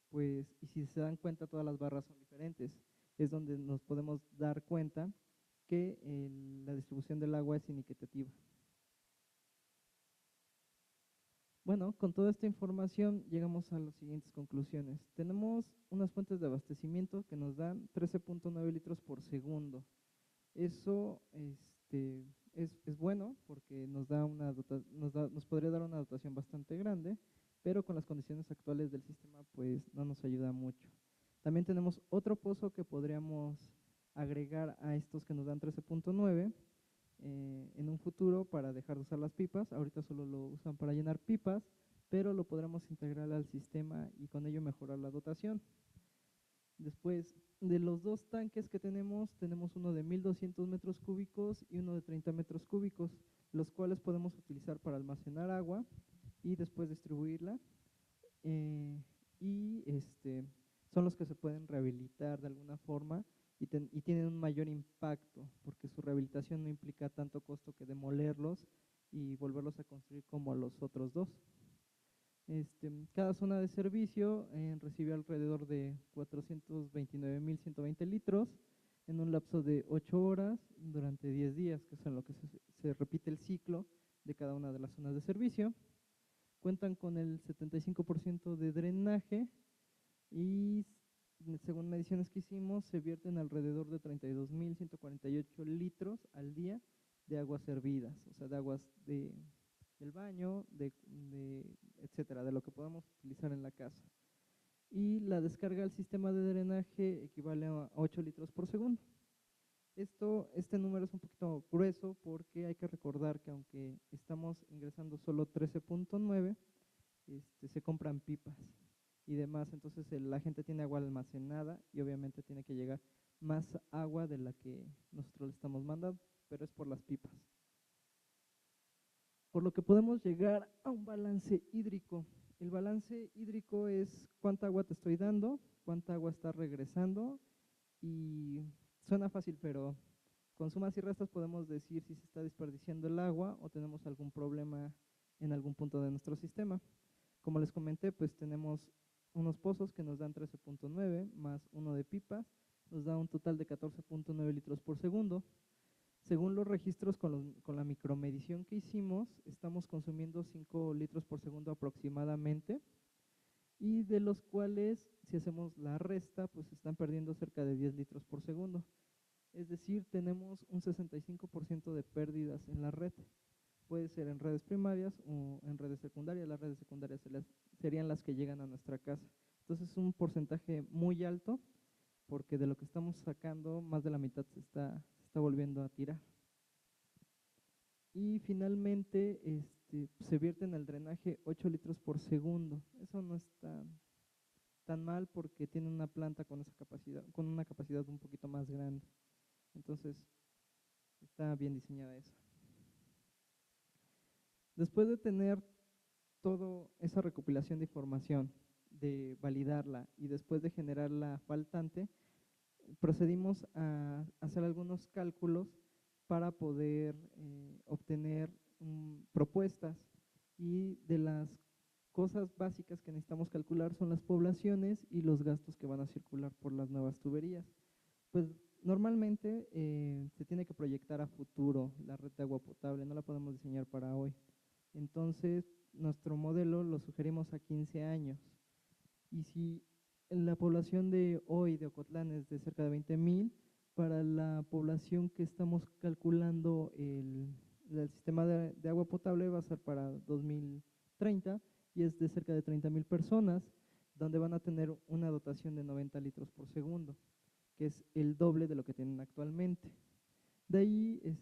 pues, y si se dan cuenta, todas las barras son diferentes. Es donde nos podemos dar cuenta que la distribución del agua es inequitativa. Bueno, con toda esta información llegamos a las siguientes conclusiones. Tenemos unas fuentes de abastecimiento que nos dan 13.9 litros por segundo. Eso es bueno porque nos podría dar una dotación bastante grande, pero con las condiciones actuales del sistema pues no nos ayuda mucho. También tenemos otro pozo que podríamos agregar a estos que nos dan 13.9 en un futuro para dejar de usar las pipas. Ahorita solo lo usan para llenar pipas, pero lo podremos integrar al sistema y con ello mejorar la dotación. Después de los dos tanques que tenemos uno de 1200 metros cúbicos y uno de 30 metros cúbicos, los cuales podemos utilizar para almacenar agua y después distribuirla. Son los que se pueden rehabilitar de alguna forma y tienen un mayor impacto, porque su rehabilitación no implica tanto costo que demolerlos y volverlos a construir como a los otros dos. Cada zona de servicio recibió alrededor de 429.120 litros en un lapso de 8 horas durante 10 días, que es en lo que se repite el ciclo de cada una de las zonas de servicio. Cuentan con el 75% de drenaje y según mediciones que hicimos, se vierten alrededor de 32.148 litros al día de aguas servidas, o sea, de aguas del baño, etcétera, de lo que podamos utilizar en la casa. Y la descarga al sistema de drenaje equivale a 8 litros por segundo. Este número es un poquito grueso porque hay que recordar que aunque estamos ingresando solo 13.9, se compran pipas y demás, entonces la gente tiene agua almacenada y obviamente tiene que llegar más agua de la que nosotros le estamos mandando, pero es por las pipas. Por lo que podemos llegar a un balance hídrico. El balance hídrico es cuánta agua te estoy dando, cuánta agua está regresando, y suena fácil, pero con sumas y restas podemos decir si se está desperdiciando el agua o tenemos algún problema en algún punto de nuestro sistema. Como les comenté, pues tenemos unos pozos que nos dan 13.9 más uno de pipas, nos da un total de 14.9 litros por segundo. Según los registros con la micromedición que hicimos, estamos consumiendo 5 litros por segundo aproximadamente, y de los cuales, si hacemos la resta, pues están perdiendo cerca de 10 litros por segundo. Es decir, tenemos un 65% de pérdidas en la red. Puede ser en redes primarias o en redes secundarias. Las redes secundarias serían las que llegan a nuestra casa. Entonces es un porcentaje muy alto, porque de lo que estamos sacando, más de la mitad se está volviendo a tirar. Y finalmente se vierte en el drenaje 8 litros por segundo. Eso no está tan mal porque tiene una planta con una capacidad un poquito más grande. Entonces está bien diseñada esa. Después de tener toda esa recopilación de información, de validarla y después de generar la faltante, procedimos a hacer algunos cálculos para poder obtener propuestas, y de las cosas básicas que necesitamos calcular son las poblaciones y los gastos que van a circular por las nuevas tuberías. Pues normalmente se tiene que proyectar a futuro la red de agua potable, no la podemos diseñar para hoy. Entonces, nuestro modelo lo sugerimos a 15 años. Y si la población de hoy de Ocotlán es de cerca de 20,000, para la población que estamos calculando el sistema de agua potable va a ser para 2030 y es de cerca de 30,000 personas, donde van a tener una dotación de 90 litros por segundo, que es el doble de lo que tienen actualmente. De ahí,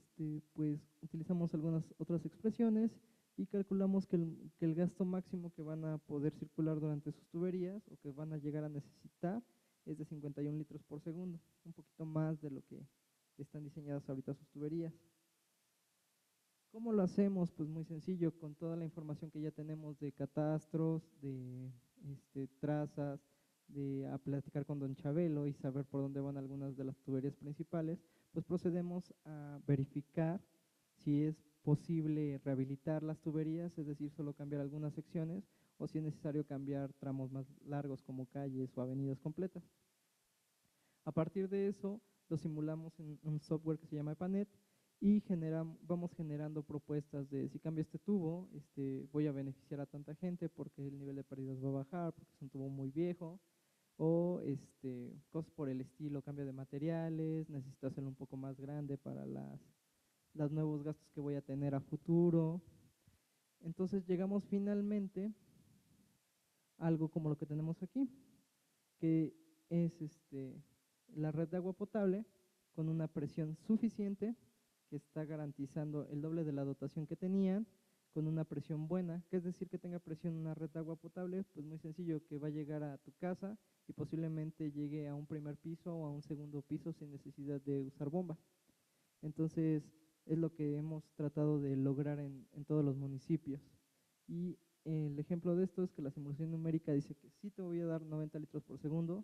pues utilizamos algunas otras expresiones y calculamos que el gasto máximo que van a poder circular durante sus tuberías o que van a llegar a necesitar es de 51 litros por segundo, un poquito más de lo que están diseñadas ahorita sus tuberías. ¿Cómo lo hacemos? Pues muy sencillo, con toda la información que ya tenemos de catastros, de trazas, de a platicar con don Chabelo y saber por dónde van algunas de las tuberías principales, pues procedemos a verificar si es posible rehabilitar las tuberías, es decir, solo cambiar algunas secciones, o si es necesario cambiar tramos más largos como calles o avenidas completas. A partir de eso, lo simulamos en un software que se llama EPANET y vamos generando propuestas de si cambio este tubo, voy a beneficiar a tanta gente porque el nivel de pérdidas va a bajar, porque es un tubo muy viejo, o cosas por el estilo, cambio de materiales, necesito hacerlo un poco más grande para los nuevos gastos que voy a tener a futuro. Entonces llegamos finalmente a algo como lo que tenemos aquí, que es la red de agua potable con una presión suficiente que está garantizando el doble de la dotación que tenían, con una presión buena. ¿Qué es decir que tenga presión una red de agua potable? Pues muy sencillo, que va a llegar a tu casa y posiblemente llegue a un primer piso o a un segundo piso sin necesidad de usar bomba. Entonces, es lo que hemos tratado de lograr en todos los municipios. Y el ejemplo de esto es que la simulación numérica dice que sí te voy a dar 90 litros por segundo,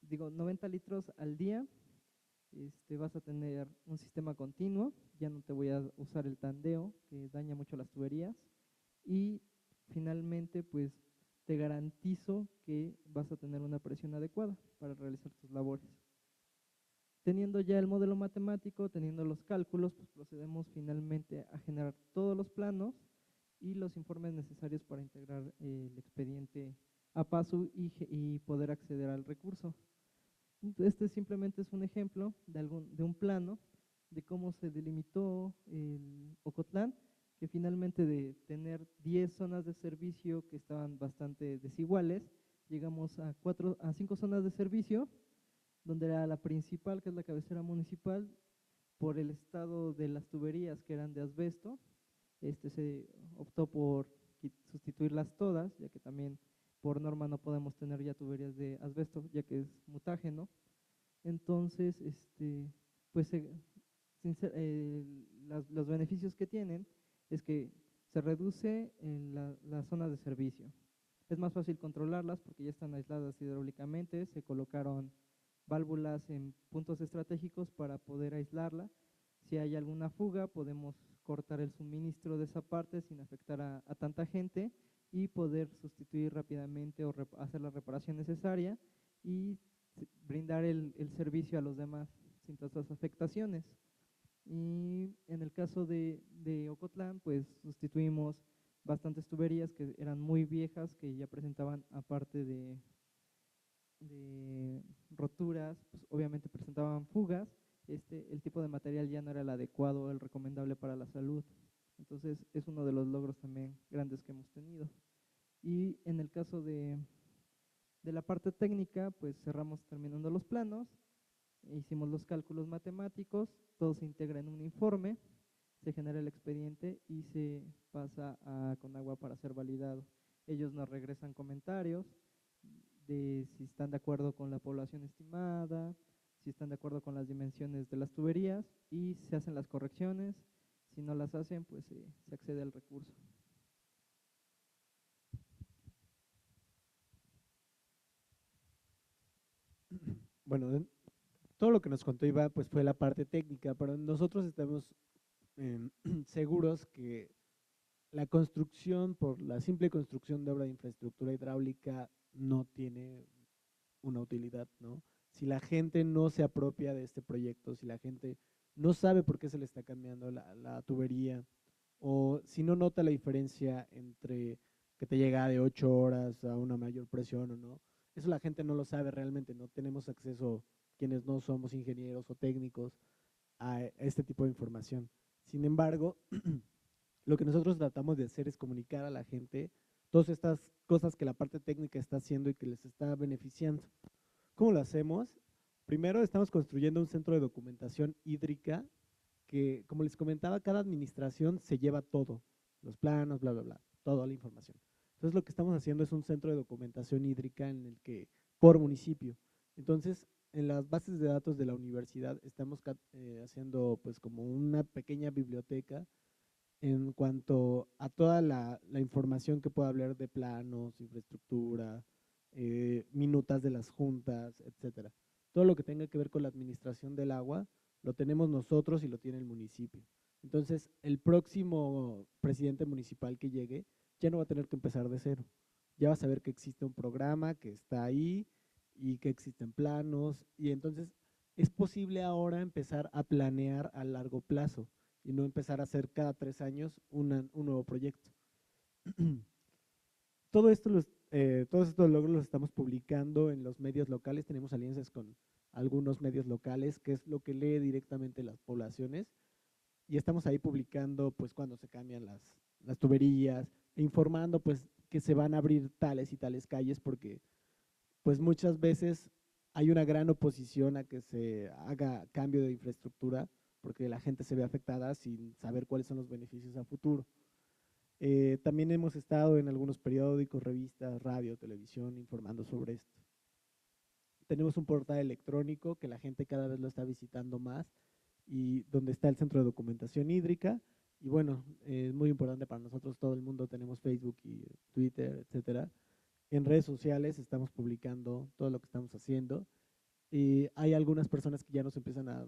digo 90 litros al día, vas a tener un sistema continuo, ya no te voy a usar el tandeo que daña mucho las tuberías y finalmente pues te garantizo que vas a tener una presión adecuada para realizar tus labores. Teniendo ya el modelo matemático, teniendo los cálculos, pues procedemos finalmente a generar todos los planos y los informes necesarios para integrar el expediente a PASU y poder acceder al recurso. Este simplemente es un ejemplo de un plano de cómo se delimitó el Ocotlán, que finalmente de tener 10 zonas de servicio que estaban bastante desiguales, llegamos a 5 zonas de servicio, donde era la principal, que es la cabecera municipal, por el estado de las tuberías que eran de asbesto, se optó por sustituirlas todas, ya que también por norma no podemos tener ya tuberías de asbesto, ya que es mutágeno. Entonces, pues los beneficios que tienen es que se reduce en la zona de servicio. Es más fácil controlarlas porque ya están aisladas hidráulicamente, se colocaron válvulas en puntos estratégicos para poder aislarla. Si hay alguna fuga, podemos cortar el suministro de esa parte sin afectar a tanta gente y poder sustituir rápidamente o hacer la reparación necesaria y brindar el servicio a los demás sin tantas afectaciones. Y en el caso de Ocotlán, pues sustituimos bastantes tuberías que eran muy viejas, que ya presentaban, aparte de roturas, pues obviamente presentaban fugas. El tipo de material ya no era el adecuado, el recomendable para la salud. Entonces es uno de los logros también grandes que hemos tenido. Y en el caso de la parte técnica, pues cerramos terminando los planos, hicimos los cálculos matemáticos, todo se integra en un informe, se genera el expediente y se pasa a Conagua para ser validado. Ellos nos regresan comentarios de si están de acuerdo con la población estimada, si están de acuerdo con las dimensiones de las tuberías y se hacen las correcciones. Si no las hacen, pues se accede al recurso. Bueno, todo lo que nos contó Iván pues fue la parte técnica, pero nosotros estamos seguros que la construcción, por la simple construcción de obra de infraestructura hidráulica, no tiene una utilidad, ¿no? Si la gente no se apropia de este proyecto, si la gente no sabe por qué se le está cambiando la tubería, o si no nota la diferencia entre que te llega de 8 horas a una mayor presión o no, eso la gente no lo sabe realmente, no tenemos acceso, quienes no somos ingenieros o técnicos, a este tipo de información. Sin embargo, lo que nosotros tratamos de hacer es comunicar a la gente todas estas cosas que la parte técnica está haciendo y que les está beneficiando. ¿Cómo lo hacemos? Primero estamos construyendo un centro de documentación hídrica que, como les comentaba, cada administración se lleva todo, los planos, bla, bla, bla, toda la información. Entonces lo que estamos haciendo es un centro de documentación hídrica en el que, por municipio. Entonces, en las bases de datos de la universidad estamos haciendo pues como una pequeña biblioteca en cuanto a toda la información que pueda hablar de planos, infraestructura, minutas de las juntas, etcétera. Todo lo que tenga que ver con la administración del agua lo tenemos nosotros y lo tiene el municipio. Entonces, el próximo presidente municipal que llegue ya no va a tener que empezar de cero. Ya va a saber que existe un programa que está ahí y que existen planos, y entonces es posible ahora empezar a planear a largo plazo y no empezar a hacer cada 3 años un nuevo proyecto. Todos estos logros los estamos publicando en los medios locales, tenemos alianzas con algunos medios locales, que es lo que lee directamente las poblaciones, y estamos ahí publicando pues cuando se cambian las tuberías, e informando pues que se van a abrir tales y tales calles, porque pues muchas veces hay una gran oposición a que se haga cambio de infraestructura, porque la gente se ve afectada sin saber cuáles son los beneficios a futuro. También hemos estado en algunos periódicos, revistas, radio, televisión, informando sobre esto. Tenemos un portal electrónico que la gente cada vez lo está visitando más, y donde está el centro de documentación hídrica. Y bueno, es muy importante para nosotros, todo el mundo tenemos Facebook y Twitter, etcétera. En redes sociales estamos publicando todo lo que estamos haciendo, y hay algunas personas que ya nos empiezan a,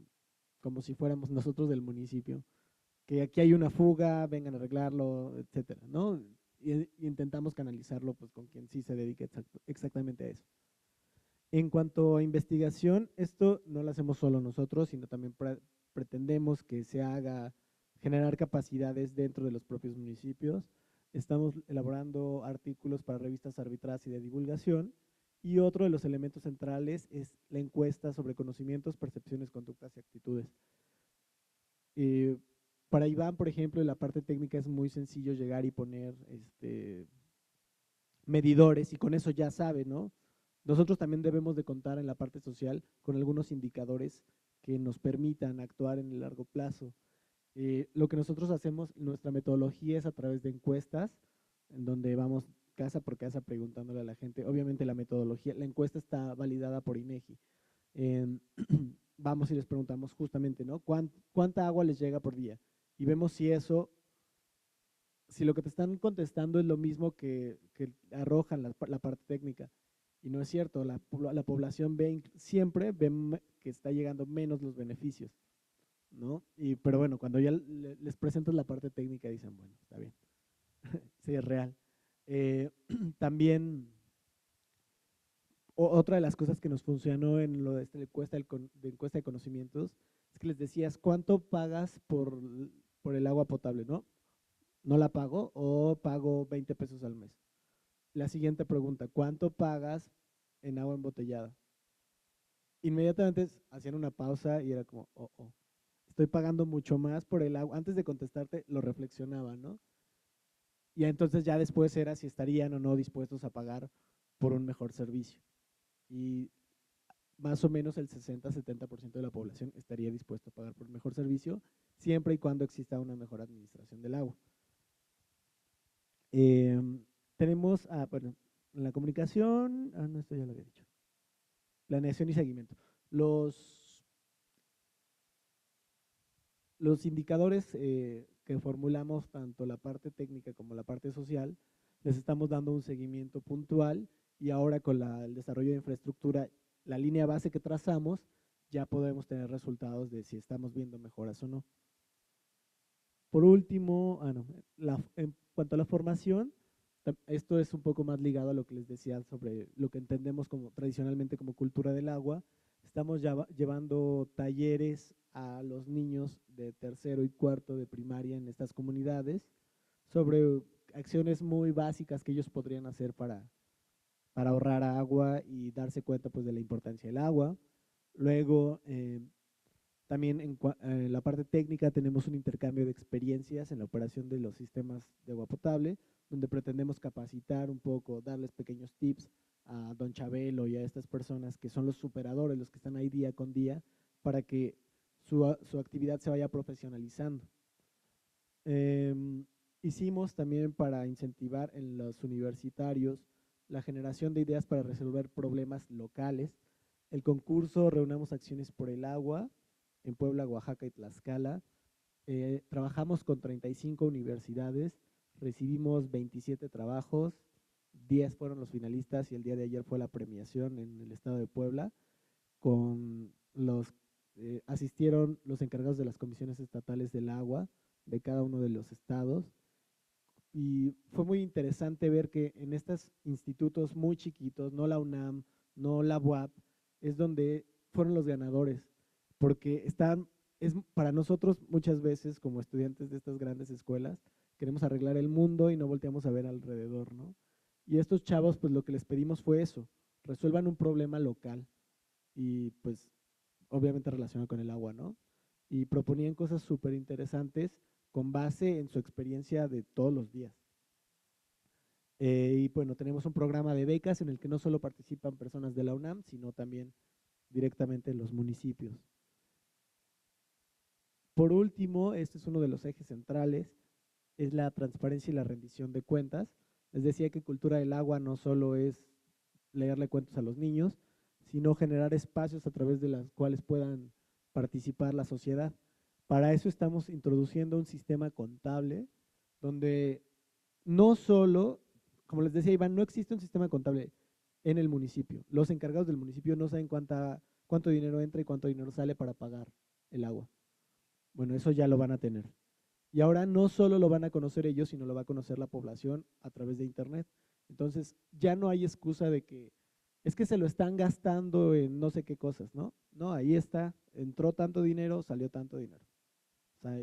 como si fuéramos nosotros del municipio, que aquí hay una fuga, vengan a arreglarlo, etcétera, ¿no? Y intentamos canalizarlo pues con quien sí se dedique exactamente a eso. En cuanto a investigación, esto no lo hacemos solo nosotros, sino también pretendemos que se haga, generar capacidades dentro de los propios municipios. Estamos elaborando artículos para revistas arbitradas y de divulgación, y otro de los elementos centrales es la encuesta sobre conocimientos, percepciones, conductas y actitudes. Para Iván, por ejemplo, en la parte técnica es muy sencillo llegar y poner medidores, y con eso ya sabe, ¿no? Nosotros también debemos de contar en la parte social con algunos indicadores que nos permitan actuar en el largo plazo. Lo que nosotros hacemos, nuestra metodología es a través de encuestas, en donde vamos casa por casa preguntándole a la gente. Obviamente la metodología, la encuesta está validada por INEGI. Vamos y les preguntamos justamente, ¿no? ¿Cuánta agua les llega por día? Y vemos si eso, si lo que te están contestando es lo mismo que arrojan la parte técnica. Y no es cierto, la población siempre ve que está llegando menos los beneficios, ¿no? Pero bueno, cuando ya les presentas la parte técnica dicen, bueno, está bien, sí, es real. También otra de las cosas que nos funcionó en lo de esta encuesta de conocimientos es que les decías, ¿cuánto pagas por el agua potable? No la pago, o pago 20 pesos al mes. La siguiente pregunta, ¿cuánto pagas en agua embotellada? Inmediatamente hacían una pausa y era como, estoy pagando mucho más por el agua. Antes de contestarte lo reflexionaban, ¿no? Y entonces ya después era si estarían o no dispuestos a pagar por un mejor servicio. Y más o menos el 60-70% de la población estaría dispuesto a pagar por un mejor servicio, siempre y cuando exista una mejor administración del agua. Tenemos, bueno, la comunicación, no, esto ya lo había dicho. Planeación y seguimiento. Los indicadores que formulamos, tanto la parte técnica como la parte social, les estamos dando un seguimiento puntual, y ahora con el desarrollo de infraestructura, la línea base que trazamos, ya podemos tener resultados de si estamos viendo mejoras o no. Por último, en cuanto a la formación, esto es un poco más ligado a lo que les decía sobre lo que entendemos tradicionalmente como cultura del agua. Estamos llevando talleres a los niños de tercero y cuarto de primaria en estas comunidades sobre acciones muy básicas que ellos podrían hacer para ahorrar agua y darse cuenta pues de la importancia del agua. Luego, también en la parte técnica tenemos un intercambio de experiencias en la operación de los sistemas de agua potable, donde pretendemos capacitar un poco, darles pequeños tips a don Chabelo y a estas personas que son los superadores, los que están ahí día con día, para que su actividad se vaya profesionalizando. Hicimos también para incentivar en los universitarios la generación de ideas para resolver problemas locales. El concurso Reunamos Acciones por el Agua en Puebla, Oaxaca y Tlaxcala. Trabajamos con 35 universidades, recibimos 27 trabajos, 10 fueron los finalistas y el día de ayer fue la premiación en el estado de Puebla. Asistieron los encargados de las comisiones estatales del agua de cada uno de los estados y fue muy interesante ver que en estos institutos muy chiquitos, no la UNAM, no la UAP, es donde fueron los ganadores, porque para nosotros muchas veces como estudiantes de estas grandes escuelas, queremos arreglar el mundo y no volteamos a ver alrededor, ¿no? Y estos chavos, pues lo que les pedimos fue eso, resuelvan un problema local y pues obviamente relacionado con el agua, ¿no? Y proponían cosas súper interesantes con base en su experiencia de todos los días. Y bueno, tenemos un programa de becas en el que no solo participan personas de la UNAM, sino también directamente los municipios. Por último, este es uno de los ejes centrales, es la transparencia y la rendición de cuentas. Les decía que cultura del agua no solo es leerle cuentos a los niños, sino generar espacios a través de los cuales puedan participar la sociedad. Para eso estamos introduciendo un sistema contable donde no solo, como les decía Iván, no existe un sistema contable en el municipio. Los encargados del municipio no saben cuánto dinero entra y cuánto dinero sale para pagar el agua. Bueno, eso ya lo van a tener. Y ahora no solo lo van a conocer ellos, sino lo va a conocer la población a través de internet. Entonces, ya no hay excusa de que es que se lo están gastando en no sé qué cosas, ¿no? No, ahí está, entró tanto dinero, salió tanto dinero. O sea,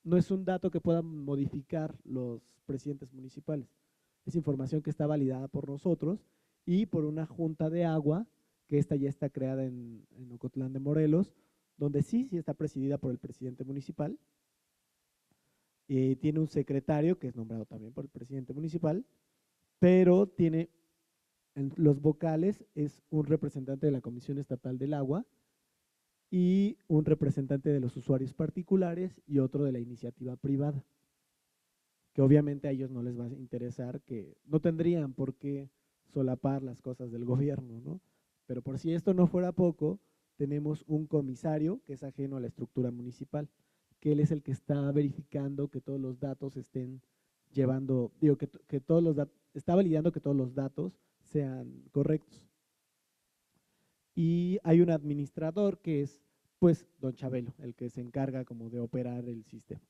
no es un dato que puedan modificar los presidentes municipales. Es información que está validada por nosotros y por una junta de agua, que esta ya está creada en Ocotlán de Morelos, donde sí está presidida por el presidente municipal. Tiene un secretario que es nombrado también por el presidente municipal, pero tiene en los vocales es un representante de la Comisión Estatal del Agua y un representante de los usuarios particulares y otro de la iniciativa privada, que obviamente a ellos no les va a interesar, que no tendrían por qué solapar las cosas del gobierno, ¿no? Pero por si esto no fuera poco, tenemos un comisario que es ajeno a la estructura municipal, que él es el que está verificando que todos los datos estén llevando, digo, que todos los datos, está validando que todos los datos sean correctos. Y hay un administrador que es, pues, don Chabelo, el que se encarga como de operar el sistema.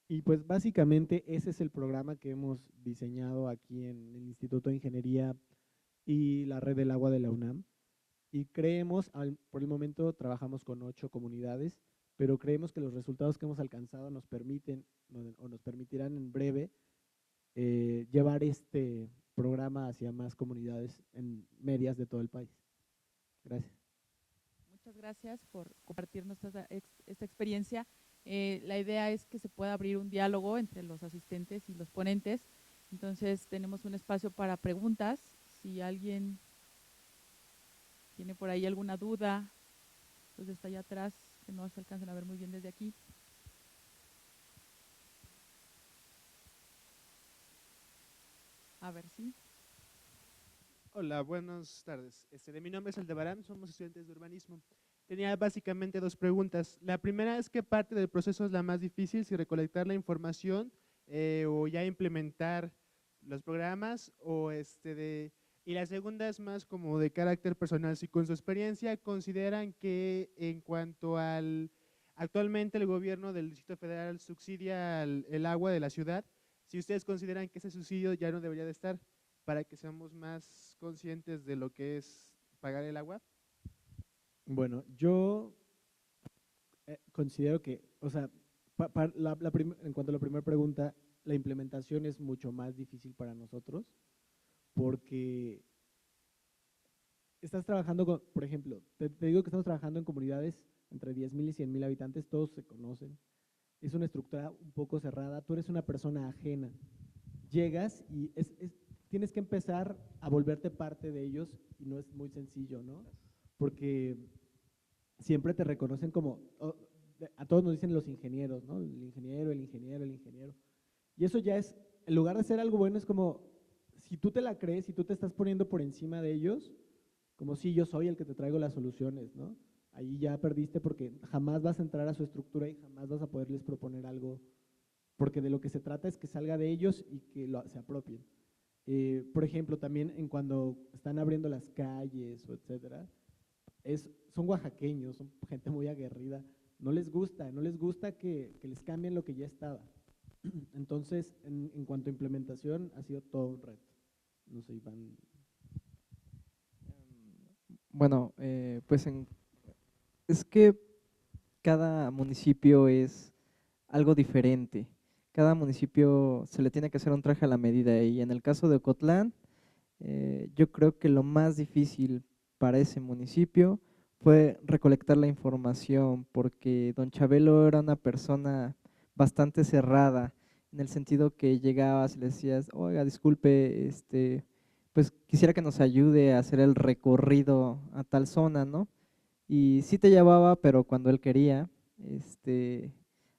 Y pues básicamente ese es el programa que hemos diseñado aquí en el Instituto de Ingeniería y la Red del Agua de la UNAM. Y creemos, por el momento trabajamos con 8 comunidades, pero creemos que los resultados que hemos alcanzado nos permiten o nos permitirán en breve llevar este programa hacia más comunidades en medias de todo el país. Gracias. Muchas gracias por compartirnos esta experiencia. La idea es que se pueda abrir un diálogo entre los asistentes y los ponentes. Entonces tenemos un espacio para preguntas. Si alguien tiene por ahí alguna duda, pues está allá atrás, que no se alcanzan a ver muy bien desde aquí. A ver, sí. Hola, buenas tardes. Mi nombre es Aldebarán, somos estudiantes de urbanismo. Tenía básicamente dos preguntas. La primera es ¿qué parte del proceso es la más difícil? Si recolectar la información o ya implementar los programas y la segunda es más como de carácter personal. Si con su experiencia consideran que en cuanto actualmente el gobierno del Distrito Federal subsidia el agua de la ciudad, si ustedes consideran que ese subsidio ya no debería de estar para que seamos más conscientes de lo que es pagar el agua? Bueno, yo considero que, o sea, en cuanto a la primera pregunta, la implementación es mucho más difícil para nosotros porque estás trabajando con, por ejemplo, te digo que estamos trabajando en comunidades entre 10,000 y 100,000 habitantes, todos se conocen, es una estructura un poco cerrada, tú eres una persona ajena, llegas y tienes que empezar a volverte parte de ellos y no es muy sencillo, ¿no? Porque siempre te reconocen como, a todos nos dicen los ingenieros, ¿no? El ingeniero, el ingeniero, el ingeniero. Y eso ya es, en lugar de ser algo bueno, es como, si tú te la crees, si tú te estás poniendo por encima de ellos, como si yo soy el que te traigo las soluciones, ¿no? Ahí ya perdiste porque jamás vas a entrar a su estructura y jamás vas a poderles proponer algo, porque de lo que se trata es que salga de ellos y que se apropien. Por ejemplo, también en cuando están abriendo las calles o etcétera, son oaxaqueños, son gente muy aguerrida, no les gusta que les cambien lo que ya estaba. Entonces, en cuanto a implementación, ha sido todo un reto. No sé, Iván. Bueno, es que cada municipio es algo diferente. Cada municipio se le tiene que hacer un traje a la medida y en el caso de Ocotlán, yo creo que lo más difícil para ese municipio fue recolectar la información porque don Chabelo era una persona bastante cerrada en el sentido que llegabas y le decías, oiga, disculpe, pues quisiera que nos ayude a hacer el recorrido a tal zona, ¿no? Y sí te llevaba, pero cuando él quería,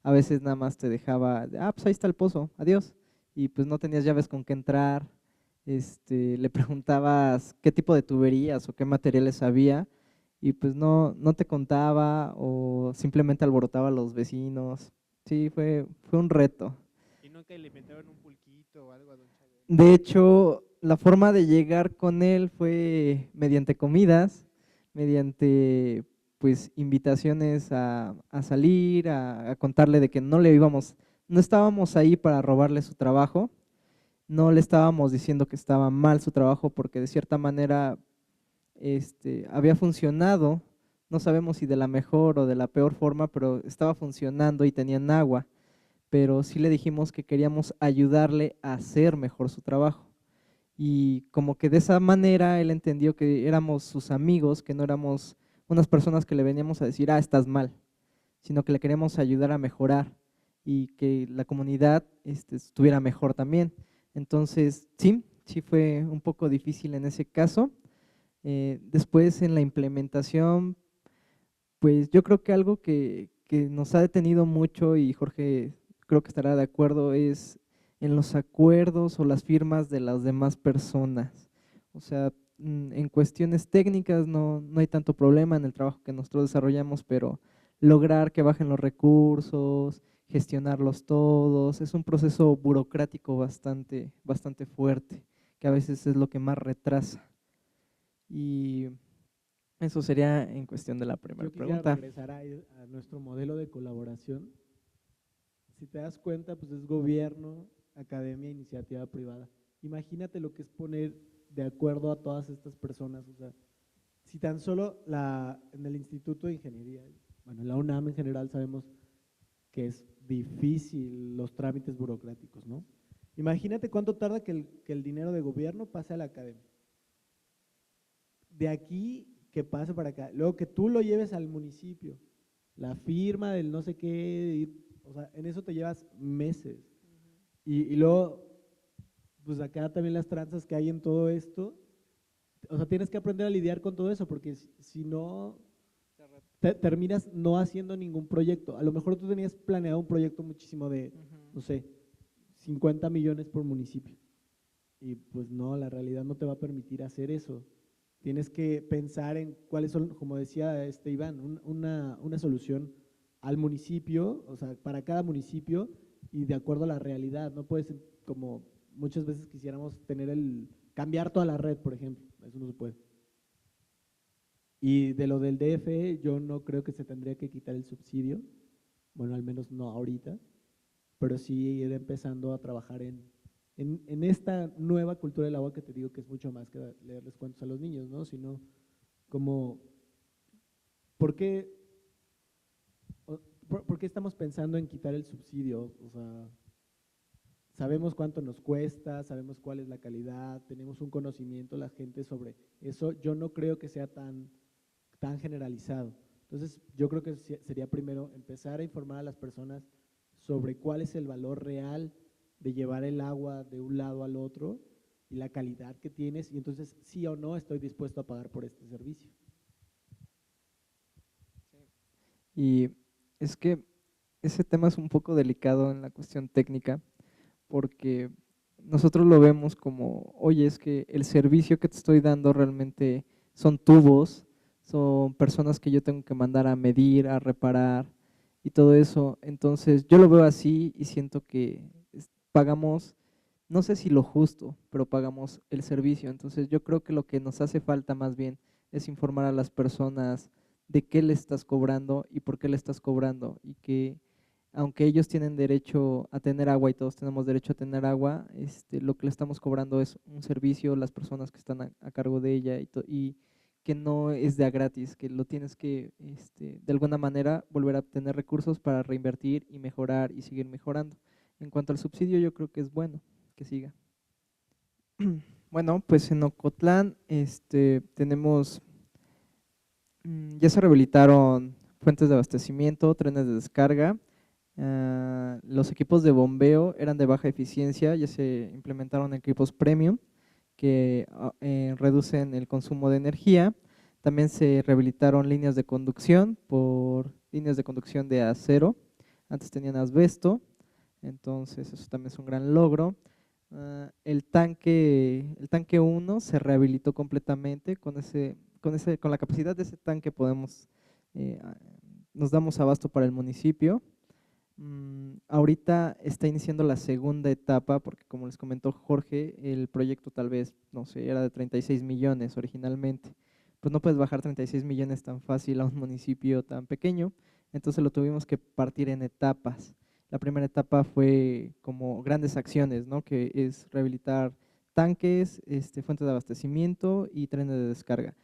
a veces nada más te dejaba, pues ahí está el pozo, adiós. Y pues no tenías llaves con qué entrar, le preguntabas qué tipo de tuberías o qué materiales había y pues no te contaba o simplemente alborotaba a los vecinos. Sí, fue un reto. ¿Y nunca le inventaron un pulquito o algo a don Chabelo? De hecho, la forma de llegar con él fue mediante comidas, mediante pues invitaciones a salir, a contarle de que no estábamos ahí para robarle su trabajo, no le estábamos diciendo que estaba mal su trabajo porque de cierta manera había funcionado, no sabemos si de la mejor o de la peor forma, pero estaba funcionando y tenían agua, pero sí le dijimos que queríamos ayudarle a hacer mejor su trabajo. Y como que de esa manera él entendió que éramos sus amigos, que no éramos unas personas que le veníamos a decir, estás mal, sino que le queríamos ayudar a mejorar y que la comunidad estuviera mejor también. Entonces, sí fue un poco difícil en ese caso. Después en la implementación, pues yo creo que algo que nos ha detenido mucho y Jorge creo que estará de acuerdo es en los acuerdos o las firmas de las demás personas. O sea, en cuestiones técnicas no hay tanto problema en el trabajo que nosotros desarrollamos, pero lograr que bajen los recursos, gestionarlos todos, es un proceso burocrático bastante fuerte, que a veces es lo que más retrasa. Y eso sería en cuestión de la primera Yo quisiera pregunta. regresar a nuestro modelo de colaboración. Si te das cuenta, pues es gobierno, academia, iniciativa privada. Imagínate lo que es poner de acuerdo a todas estas personas. O sea, si tan solo en el Instituto de Ingeniería, bueno, en la UNAM en general sabemos que es difícil los trámites burocráticos, ¿no? Imagínate cuánto tarda que el dinero de gobierno pase a la academia. De aquí que pase para acá, luego que tú lo lleves al municipio, la firma del no sé qué, o sea, en eso te llevas meses. Y luego, pues acá también las tranzas que hay en todo esto, o sea, tienes que aprender a lidiar con todo eso, porque si no, terminas no haciendo ningún proyecto. A lo mejor tú tenías planeado un proyecto muchísimo de, no sé, 50 millones por municipio. Y pues no, la realidad no te va a permitir hacer eso. Tienes que pensar en cuáles son, como decía Iván, una solución al municipio, o sea, para cada municipio y de acuerdo a la realidad. No puedes, como muchas veces quisiéramos cambiar toda la red, por ejemplo, eso no se puede. Y de lo del DF, yo no creo que se tendría que quitar el subsidio, bueno, al menos no ahorita, pero sí ir empezando a trabajar en esta nueva cultura del agua que te digo que es mucho más que leerles cuentos a los niños, ¿no? Sino como, ¿por qué, por qué estamos pensando en quitar el subsidio? O sea, sabemos cuánto nos cuesta, sabemos cuál es la calidad, tenemos un conocimiento la gente sobre eso. Yo no creo que sea tan generalizado. Entonces, yo creo que sería primero empezar a informar a las personas sobre cuál es el valor real de llevar el agua de un lado al otro y la calidad que tienes, y entonces sí o no estoy dispuesto a pagar por este servicio. Y es que ese tema es un poco delicado en la cuestión técnica, porque nosotros lo vemos como, oye, es que el servicio que te estoy dando realmente son tubos, son personas que yo tengo que mandar a medir, a reparar y todo eso. Entonces yo lo veo así y siento que pagamos, no sé si lo justo, pero pagamos el servicio. Entonces yo creo que lo que nos hace falta más bien es informar a las personas de qué le estás cobrando y por qué le estás cobrando, y que aunque ellos tienen derecho a tener agua y todos tenemos derecho a tener agua, lo que le estamos cobrando es un servicio, las personas que están a cargo de ella, y que no es de a gratis, que lo tienes que de alguna manera volver a obtener recursos para reinvertir y mejorar y seguir mejorando. En cuanto al subsidio, yo creo que es bueno que siga. Bueno, pues en Ocotlán tenemos, ya se rehabilitaron fuentes de abastecimiento, trenes de descarga. Los equipos de bombeo eran de baja eficiencia, ya se implementaron equipos premium que reducen el consumo de energía. También se rehabilitaron líneas de conducción por líneas de conducción de acero. Antes tenían asbesto, entonces eso también es un gran logro. El tanque 1 se rehabilitó completamente. Con la capacidad de ese tanque eh, nos damos abasto para el municipio. Ahorita está iniciando la segunda etapa, porque como les comentó Jorge, el proyecto tal vez, no sé, era de 36 millones originalmente. Pues no puedes bajar 36 millones tan fácil a un municipio tan pequeño, entonces lo tuvimos que partir en etapas. La primera etapa fue como grandes acciones, ¿no? Que es rehabilitar tanques, fuentes de abastecimiento y trenes de descarga.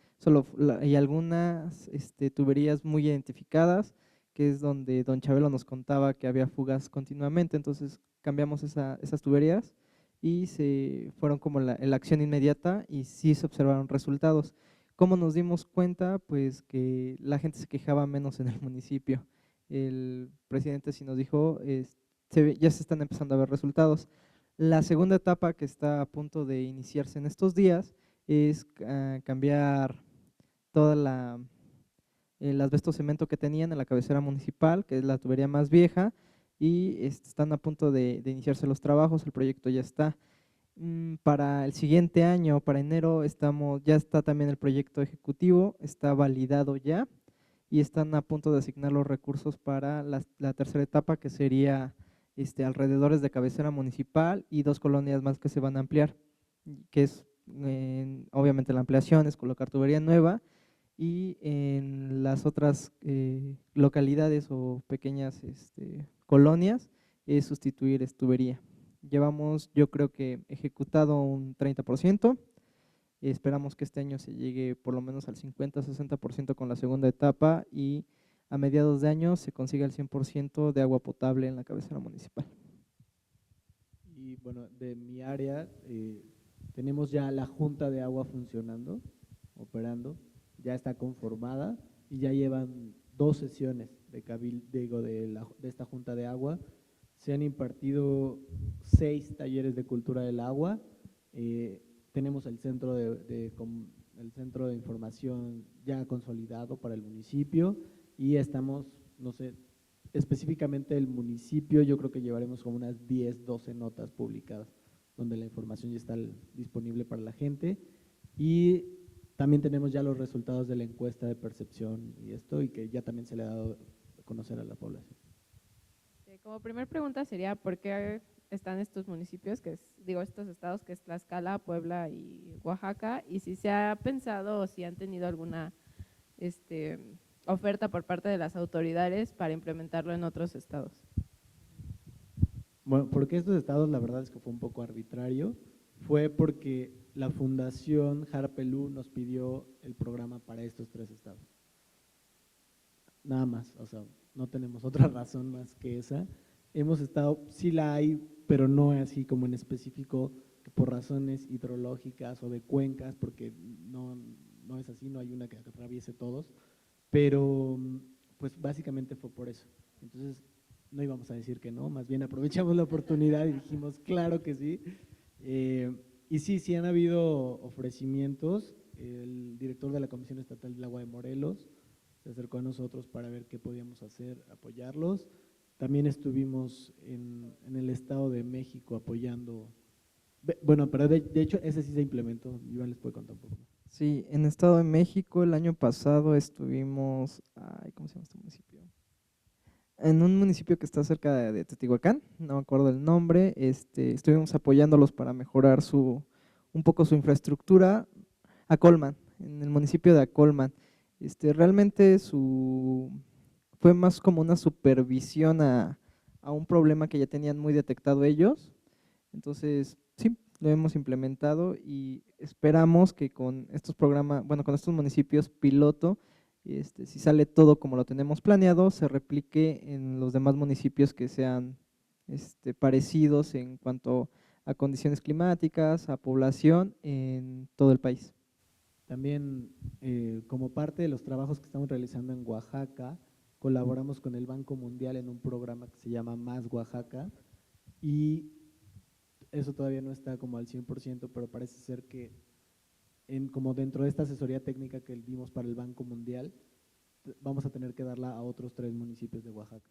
Y algunas tuberías muy identificadas, que es donde don Chabelo nos contaba que había fugas continuamente. Entonces cambiamos esas tuberías y se fueron como la acción inmediata, y sí se observaron resultados. ¿Cómo nos dimos cuenta? Pues que la gente se quejaba menos en el municipio. El presidente sí nos dijo, ya se están empezando a ver resultados. La segunda etapa, que está a punto de iniciarse en estos días, es cambiar toda el asbesto cemento que tenían en la cabecera municipal, que es la tubería más vieja, y están a punto de iniciarse los trabajos. El proyecto ya está. Para el siguiente año, para enero, ya está también el proyecto ejecutivo, está validado ya, y están a punto de asignar los recursos para la tercera etapa, que sería alrededores de cabecera municipal y 2 colonias más que se van a ampliar, que es obviamente la ampliación, es colocar tubería nueva, y en las otras localidades o pequeñas colonias es sustituir tubería. Llevamos, yo creo que ejecutado un 30%, esperamos que este año se llegue por lo menos al 50-60% con la segunda etapa, y a mediados de año se consiga el 100% de agua potable en la cabecera municipal. Y bueno, de mi área, tenemos ya la Junta de Agua funcionando, operando, ya está conformada y ya llevan 2 sesiones de esta Junta de Agua. Se han impartido 6 talleres de cultura del agua. Tenemos el centro de información ya consolidado para el municipio, y estamos, no sé, específicamente el municipio, yo creo que llevaremos como unas 10, 12 notas publicadas, donde la información ya está disponible para la gente. Y también tenemos ya los resultados de la encuesta de percepción y que ya también se le ha dado a conocer a la población. Como primer pregunta sería, ¿por qué están estos municipios, estos estados, que es Tlaxcala, Puebla y Oaxaca? Y si se ha pensado o si han tenido alguna oferta por parte de las autoridades para implementarlo en otros estados. Bueno, porque estos estados, la verdad es que fue un poco arbitrario, fue porque la Fundación Harpelú nos pidió el programa para estos 3 estados. Nada más, o sea, no tenemos otra razón más que esa. Hemos estado, sí la hay, pero no así como en específico, que por razones hidrológicas o de cuencas, porque no es así, no hay una que atraviese todos, pero pues básicamente fue por eso. Entonces, no íbamos a decir que no, más bien aprovechamos la oportunidad y dijimos, claro que sí. Y sí han habido ofrecimientos. El director de la Comisión Estatal del Agua de Morelos se acercó a nosotros para ver qué podíamos hacer, apoyarlos. También estuvimos en el Estado de México apoyando. Bueno, pero de hecho ese sí se implementó. Iván les puede contar un poco más. Sí, en Estado de México el año pasado estuvimos, ¿cómo se llama este municipio? En un municipio que está cerca de Teotihuacán, no me acuerdo el nombre, estuvimos apoyándolos para mejorar un poco su infraestructura. Acolman, en el municipio de Acolman. Realmente fue más como una supervisión a un problema que ya tenían muy detectado ellos. Entonces, sí, lo hemos implementado y esperamos que con estos programas, bueno, con estos municipios piloto, si sale todo como lo tenemos planeado, se replique en los demás municipios que sean parecidos en cuanto a condiciones climáticas, a población en todo el país. También, como parte de los trabajos que estamos realizando en Oaxaca, colaboramos con el Banco Mundial en un programa que se llama Más Oaxaca, y eso todavía no está como al 100%, pero parece ser que como dentro de esta asesoría técnica que dimos para el Banco Mundial, vamos a tener que darla a otros 3 municipios de Oaxaca.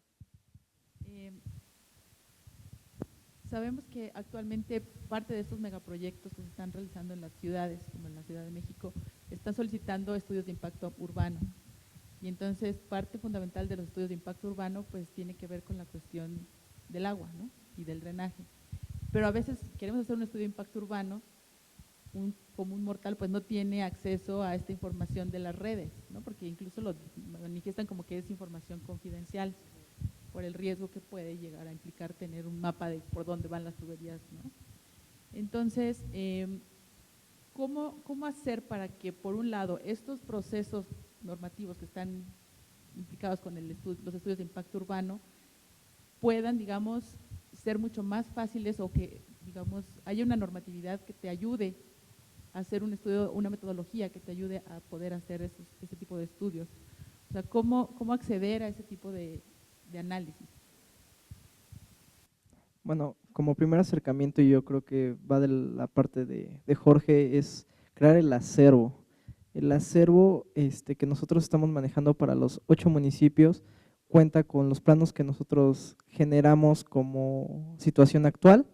Sabemos que actualmente parte de estos megaproyectos que se están realizando en las ciudades, como en la Ciudad de México, están solicitando estudios de impacto urbano. Y entonces parte fundamental de los estudios de impacto urbano pues tiene que ver con la cuestión del agua, ¿no?, y del drenaje. Pero a veces queremos hacer un estudio de impacto urbano, un común mortal pues no tiene acceso a esta información de las redes, ¿no?, porque incluso lo manifiestan como que es información confidencial, por el riesgo que puede llegar a implicar tener un mapa de por dónde van las tuberías, ¿no? Entonces, ¿cómo hacer para que, por un lado, estos procesos normativos que están implicados con los estudios de impacto urbano puedan, digamos, ser mucho más fáciles, o que, digamos, haya una normatividad que te ayude a hacer un estudio, una metodología que te ayude a poder hacer ese tipo de estudios? O sea, ¿cómo acceder a ese tipo de análisis? Bueno, como primer acercamiento, yo creo que va de la parte de Jorge, es crear el acervo. El acervo que nosotros estamos manejando para los 8 municipios cuenta con los planos que nosotros generamos como situación actual,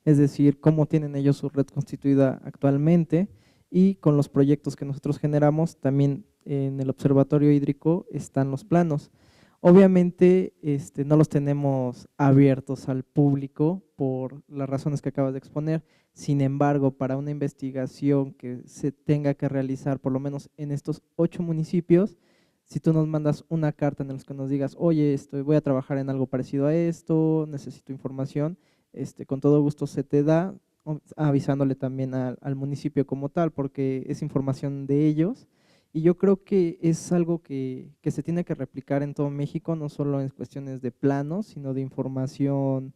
es decir, cómo tienen ellos su red constituida actualmente, y con los proyectos que nosotros generamos, también en el observatorio hídrico están los planos. Obviamente no los tenemos abiertos al público por las razones que acabas de exponer. Sin embargo, para una investigación que se tenga que realizar, por lo menos en estos 8 municipios, si tú nos mandas una carta en la que nos digas, oye, voy a trabajar en algo parecido a esto, necesito información, con todo gusto se te da, avisándole también al municipio como tal, porque es información de ellos. Y yo creo que es algo que se tiene que replicar en todo México, no solo en cuestiones de planos, sino de información,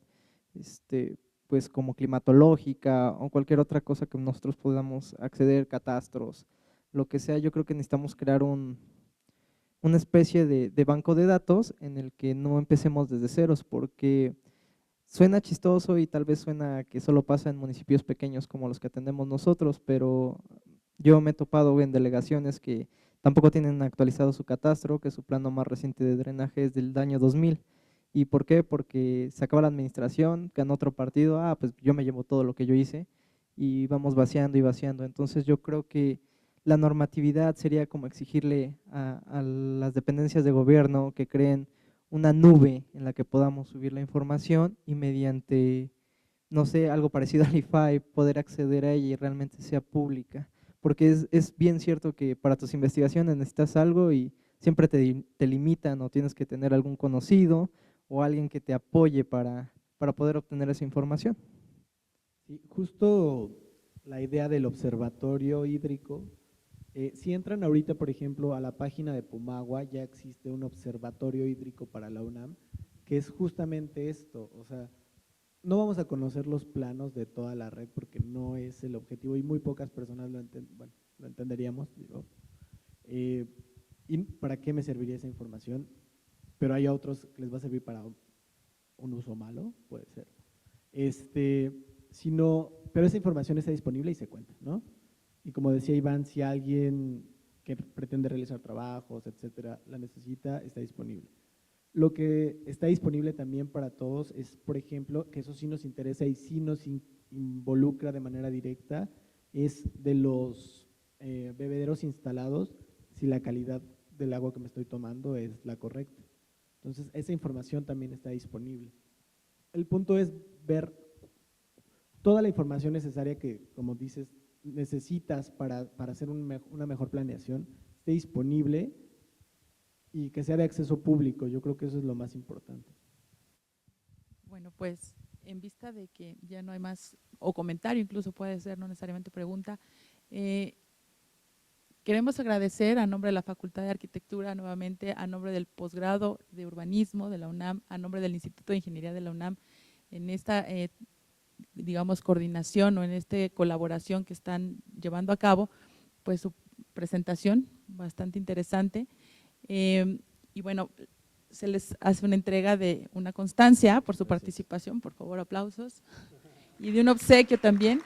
pues como climatológica o cualquier otra cosa que nosotros podamos acceder, catastros, lo que sea. Yo creo que necesitamos crear una especie de banco de datos en el que no empecemos desde ceros, porque suena chistoso y tal vez suena que solo pasa en municipios pequeños como los que atendemos nosotros, pero yo me he topado en delegaciones que tampoco tienen actualizado su catastro, que su plano más reciente de drenaje es del año 2000. ¿Y por qué? Porque se acaba la administración, ganó otro partido, pues yo me llevo todo lo que yo hice, y vamos vaciando y vaciando. Entonces yo creo que la normatividad sería como exigirle a las dependencias de gobierno que creen una nube en la que podamos subir la información y mediante, no sé, algo parecido al IFAI, poder acceder a ella y realmente sea pública. Porque es bien cierto que para tus investigaciones necesitas algo y siempre te limitan, o tienes que tener algún conocido o alguien que te apoye para para poder obtener esa información. Sí, justo la idea del observatorio hídrico, si entran ahorita, por ejemplo, a la página de Pumagua, ya existe un observatorio hídrico para la UNAM, que es justamente esto, o sea, no vamos a conocer los planos de toda la red porque no es el objetivo y muy pocas personas lo entenderíamos, digo. ¿Y para qué me serviría esa información? Pero hay otros que les va a servir para un uso malo, puede ser. Pero esa información está disponible y se cuenta, ¿no? Y como decía Iván, si alguien que pretende realizar trabajos, etcétera, la necesita, está disponible. Lo que está disponible también para todos es, por ejemplo, que eso sí nos interesa y sí nos involucra de manera directa, es de los bebederos instalados, si la calidad del agua que me estoy tomando es la correcta. Entonces, esa información también está disponible. El punto es ver toda la información necesaria que, como dices, necesitas para hacer una mejor planeación, esté disponible y que sea de acceso público. Yo creo que eso es lo más importante. Bueno, pues en vista de que ya no hay más, o comentario incluso puede ser, no necesariamente pregunta, queremos agradecer a nombre de la Facultad de Arquitectura, nuevamente a nombre del posgrado de Urbanismo de la UNAM, a nombre del Instituto de Ingeniería de la UNAM, en esta, digamos, coordinación o en esta colaboración que están llevando a cabo, pues su presentación bastante interesante. Y bueno, se les hace una entrega de una constancia por su participación, por favor, aplausos, y de un obsequio también.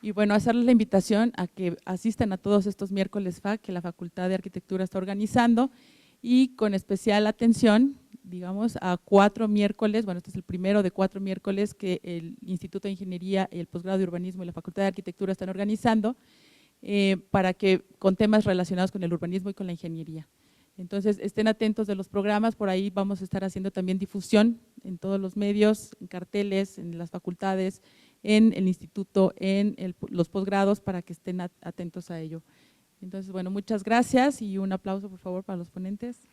Y bueno, hacerles la invitación a que asistan a todos estos miércoles FAC que la Facultad de Arquitectura está organizando y con especial atención, digamos, a 4 miércoles, bueno, este es el primero de 4 miércoles que el Instituto de Ingeniería, el posgrado de Urbanismo y la Facultad de Arquitectura están organizando para que con temas relacionados con el urbanismo y con la ingeniería. Entonces, estén atentos de los programas, por ahí vamos a estar haciendo también difusión en todos los medios, en carteles, en las facultades, en el instituto, en los posgrados, para que estén atentos a ello. Entonces, bueno, muchas gracias y un aplauso, por favor, para los ponentes.